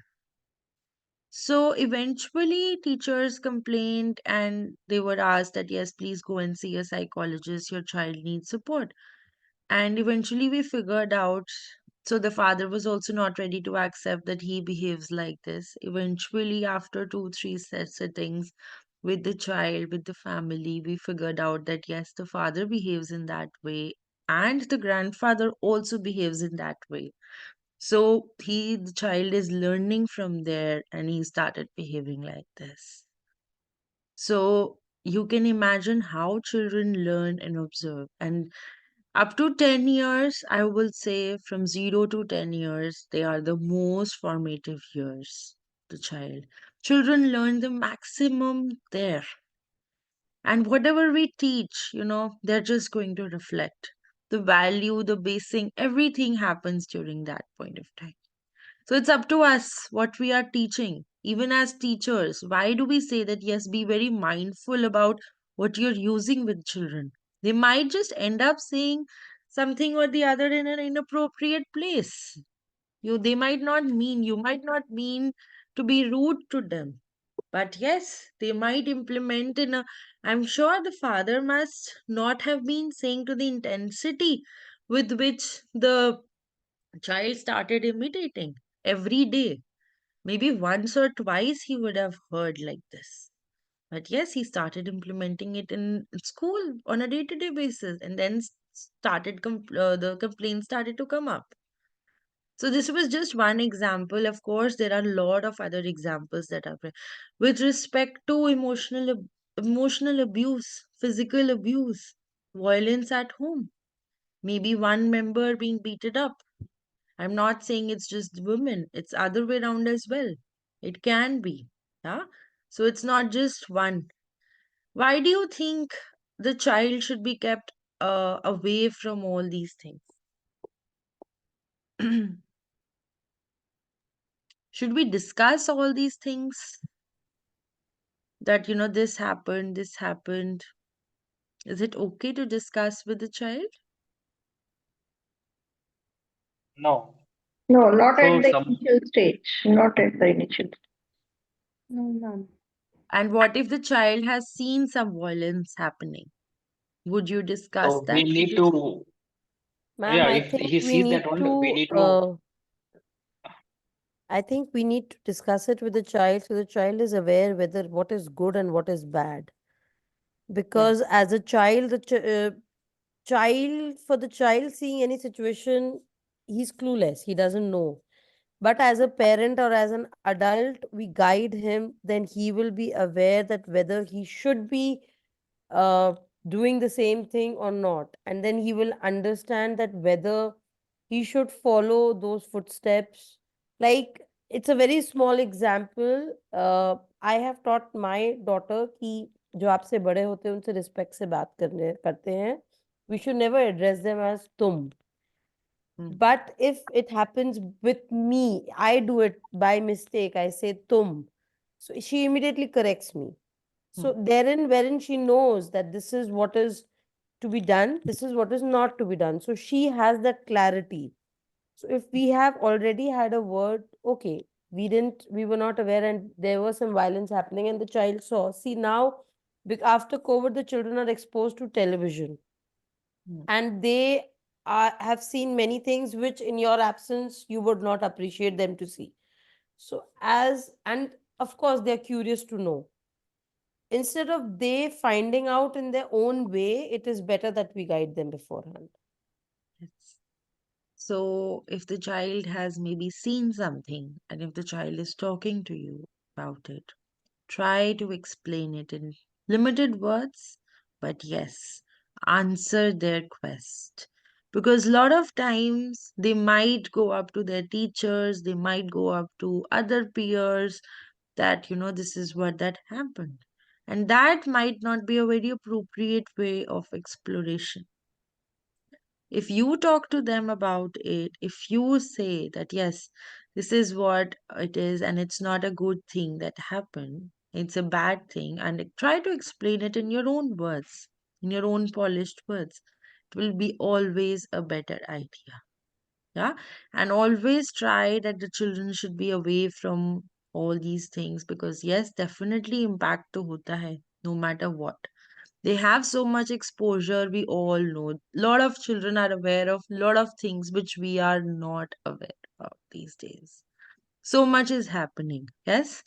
S1: So eventually, teachers complained and they were asked that, yes, please go and see a psychologist. Your child needs support. And eventually, we figured out. So the father was also not ready to accept that he behaves like this. Eventually, after two, three sittings with the child, with the family, we figured out that, yes, the father behaves in that way. And the grandfather also behaves in that way. So the child is learning from there and he started behaving like this. So you can imagine how children learn and observe. And up to 10 years, I will say from 0 to 10 years, they are the most formative years, the child. Children learn the maximum there. And whatever we teach, they're just going to reflect. The value, the basing, everything happens during that point of time. So it's up to us what we are teaching, even as teachers. Why do we say that, yes, be very mindful about what you're using with children? They might just end up saying something or the other in an inappropriate place. You might not mean to be rude to them. But yes, they might implement I'm sure the father must not have been saying to the intensity with which the child started imitating every day. Maybe once or twice he would have heard like this. But yes, he started implementing it in school on a day-to-day basis, and then the complaints started to come up. So this was just one example. Of course, there are a lot of other examples that are with respect to emotional abuse, physical abuse, violence at home. Maybe one member being beaten up. I'm not saying it's just women, it's other way around as well. It can be. Yeah. So it's not just one. Why do you think the child should be kept away from all these things? Should we discuss all these things that, this happened? Is it okay to discuss with the child?
S5: No.
S3: No, not
S5: So
S3: at the
S5: some
S3: initial stage. Not at the initial stage.
S12: No, ma'am.
S1: And what if the child has seen some violence happening? Would you discuss
S5: so we
S1: that with
S5: need
S1: the child?
S5: to
S2: Ma'am,
S5: yeah, if he sees that one, we need to
S2: I think we need to discuss it with the child so the child is aware whether what is good and what is bad. Because as a child, for the child seeing any situation, he's clueless. He doesn't know. But as a parent or as an adult, we guide him, then he will be aware that whether he should be uh, doing the same thing or not. And then he will understand that whether he should follow those footsteps. Like, it's a very small example. I have taught my daughter कि जो आपसे बड़े होते हैं उनसे respect से बात करते हैं. We should never address them as तुम. But if it happens with me, I do it by mistake, I say tum. So she immediately corrects me. So therein, wherein she knows that this is what is to be done, this is what is not to be done. So she has that clarity. So if we have already had a word, okay, we were not aware and there was some violence happening and the child saw. See now, after COVID, the children are exposed to television and they have seen many things which in your absence you would not appreciate them to see. So and of course they're curious to know. Instead of they finding out in their own way, it is better that we guide them beforehand.
S1: Yes. So, if the child has maybe seen something and if the child is talking to you about it, try to explain it in limited words, but yes, answer their quest. Because a lot of times they might go up to their teachers, they might go up to other peers that, this is what that happened. And that might not be a very appropriate way of exploration. If you talk to them about it, if you say that, yes, this is what it is and it's not a good thing that happened, it's a bad thing, and try to explain it in your own words, in your own polished words, it will be always a better idea. Yeah. And always try that the children should be away from all these things because, yes, definitely impact to hota hai, no matter what. They have so much exposure, we all know. Lot of children are aware of lot of things which we are not aware of these days. So much is happening. Yes,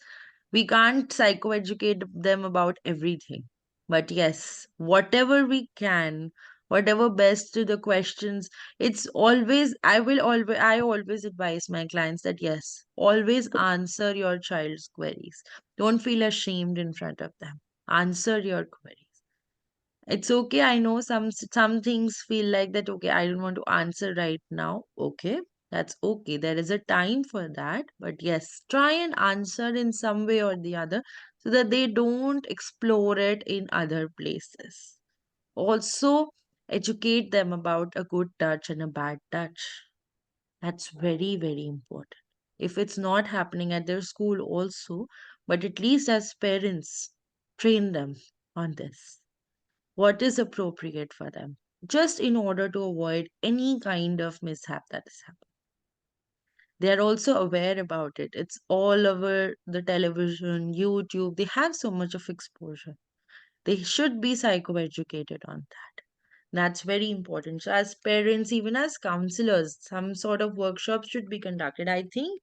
S1: we can't psychoeducate them about everything, but yes, whatever we can, whatever best to the questions, it's always I always advise my clients that yes, always answer your child's queries. Don't feel ashamed in front of them. Answer your queries. It's okay. I know some things feel like that. Okay, I don't want to answer right now. Okay, that's okay. There is a time for that. But yes, try and answer in some way or the other so that they don't explore it in other places. Also, educate them about a good touch and a bad touch. That's very, very important. If it's not happening at their school also, but at least as parents, train them on this, what is appropriate for them, just in order to avoid any kind of mishap that is happening. They are also aware about it. It's all over the television, YouTube. They have so much of exposure. They should be psychoeducated on that. That's very important. So, as parents, even as counselors, some sort of workshops should be conducted. I think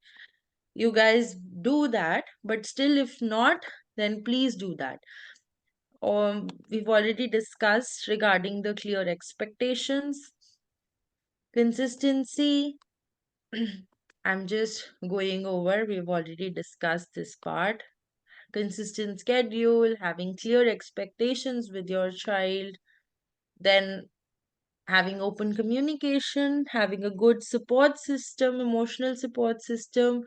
S1: you guys do that, but still, if not, then please do that. We've already discussed regarding the clear expectations, consistency. I'm just going over, we've already discussed this part. Consistent schedule, having clear expectations with your child, then having open communication, having a good support system, emotional support system,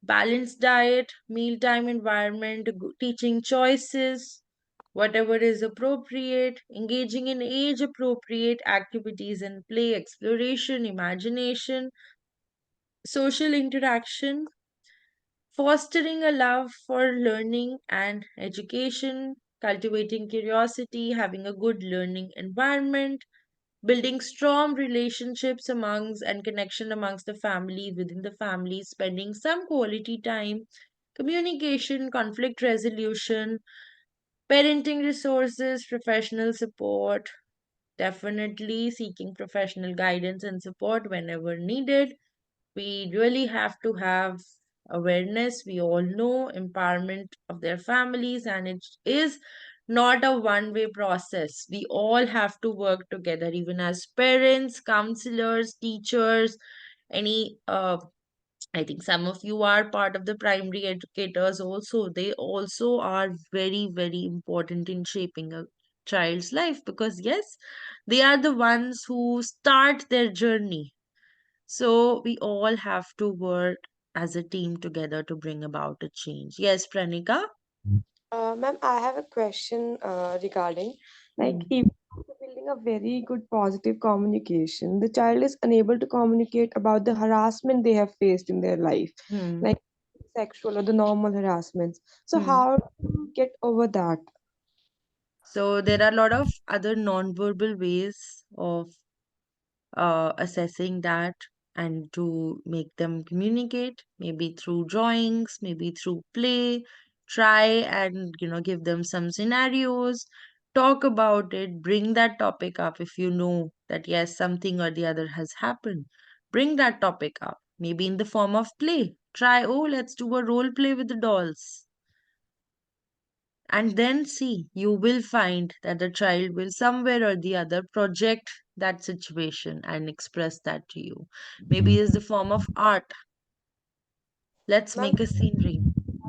S1: balanced diet, mealtime environment, teaching choices, whatever is appropriate, engaging in age appropriate activities and play, exploration, imagination, social interaction, fostering a love for learning and education, cultivating curiosity, having a good learning environment, building strong relationships amongst and connection amongst the family, within the family, spending some quality time, communication, conflict resolution, parenting resources, professional support, definitely seeking professional guidance and support whenever needed. We really have to have awareness. We all know empowerment of their families, and it is not a one way process. We all have to work together, even as parents, counselors, teachers, any I think some of you are part of the primary educators also. They also are very, very important in shaping a child's life because, yes, they are the ones who start their journey. So we all have to work as a team together to bring about a change. Yes, Pranika?
S14: Ma'am, I have a question regarding like
S1: Mm.
S14: if having a very good positive communication, the child is unable to communicate about the harassment they have faced in their life, like sexual or the normal harassments. So how do you get over that?
S1: So there are a lot of other non-verbal ways of assessing that and to make them communicate, maybe through drawings, maybe through play. Try and, give them some scenarios, talk about it, bring that topic up if you know that yes, something or the other has happened. Bring that topic up, maybe in the form of play. Try, oh, let's do a role play with the dolls. And then see, you will find that the child will somewhere or the other project that situation and express that to you. Maybe it's the form of art. Let's
S14: Ma'am,
S1: make a scenery.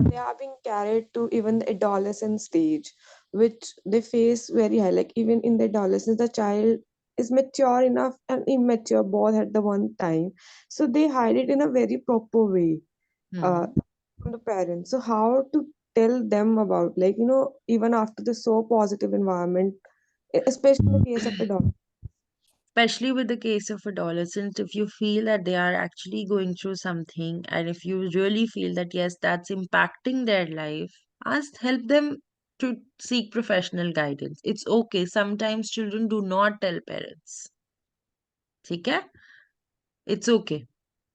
S14: they are being carried to even the adolescent stage, which they face very high. Like even in the adolescence, the child is mature enough and immature both at the one time. So they hide it in a very proper way from the parents. So how to tell them about, like, even after the so positive environment, especially in the case of adolescents.
S1: Especially with the case of adolescents, if you feel that they are actually going through something, and if you really feel that yes, that's impacting their life, help them to seek professional guidance. It's okay. Sometimes children do not tell parents. Okay? It's okay.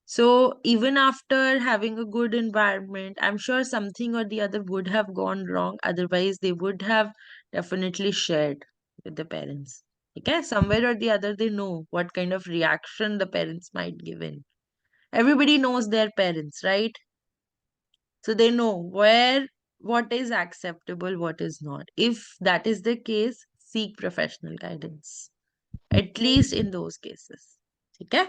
S1: So even after having a good environment, I'm sure something or the other would have gone wrong. Otherwise, they would have definitely shared with the parents. Okay, somewhere or the other, they know what kind of reaction the parents might give in. Everybody knows their parents, right? So they know what is acceptable, what is not. If that is the case, seek professional guidance, at least in those cases. Okay?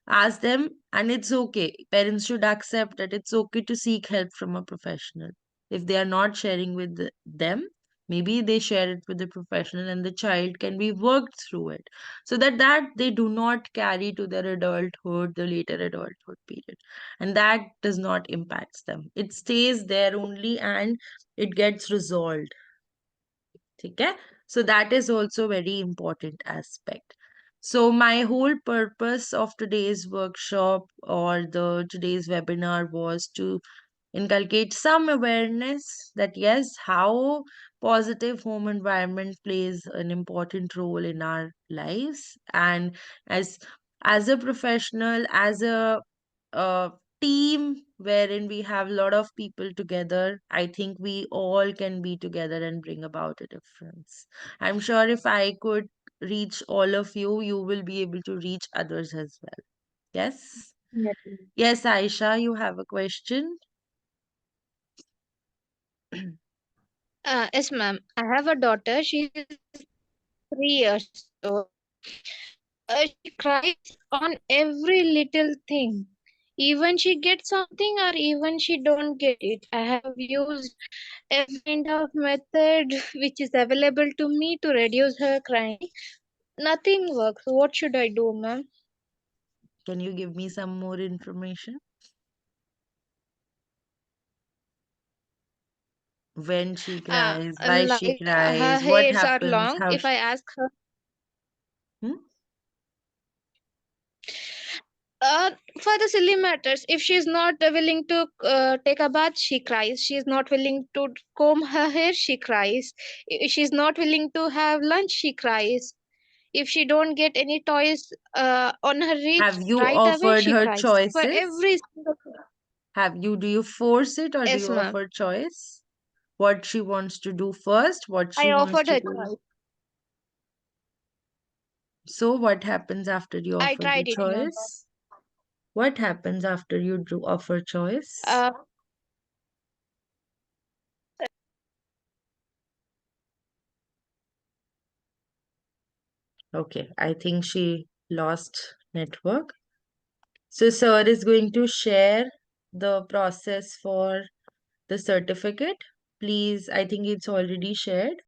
S1: Ask them, and it's okay. Parents should accept that it's okay to seek help from a professional. If they are not sharing with them, maybe they share it with the professional and the child can be worked through it, so that they do not carry to their adulthood, the later adulthood period, and that does not impact them. It stays there only and it gets resolved. Okay, so that is also very important aspect. So my whole purpose of today's workshop or the today's webinar was to inculcate some awareness that yes, how positive home environment plays an important role in our lives, and as as a professional, as a team wherein we have a lot of people together, I think we all can be together and bring about a difference. I'm sure if I could reach all of you, you will be able to reach others as well. Yes?
S4: Definitely.
S1: Yes, Aisha, you have a question?
S6: Yes, ma'am. I have a daughter. She is 3 years old. She cries on every little thing. Even she gets something or even she don't get it. I have used every kind of method which is available to me to reduce her crying. Nothing works. What should I do, ma'am?
S1: Can you give me some more information? When she cries, why she
S6: Like her
S1: cries, what
S6: hairs are
S1: happens,
S6: long.
S1: how
S6: If
S1: she...
S6: I ask her,
S1: Hmm?
S6: uh, for the silly matters, if she's not willing to take a bath, she cries. She's not willing to comb her hair, she cries. If she's not willing to have lunch, she cries. If she don't get any toys on her reach
S1: Have you
S6: right away,
S1: offered
S6: she
S1: her
S6: cries. For
S1: choices?
S6: every single thing.
S1: Do you force it or do
S6: Yes,
S1: you
S6: ma'am.
S1: offer choice? What she wants to do first, what
S6: I
S1: she wants
S6: offered
S1: to
S6: her
S1: do.
S6: choice.
S1: So what happens after you
S6: I
S1: offer the
S6: tried it, ma'am.
S1: choice? What happens after you do offer choice?
S6: Uh,
S1: Okay, I think she lost network. So sir is going to share the process for the certificate. Please, I think it's already shared.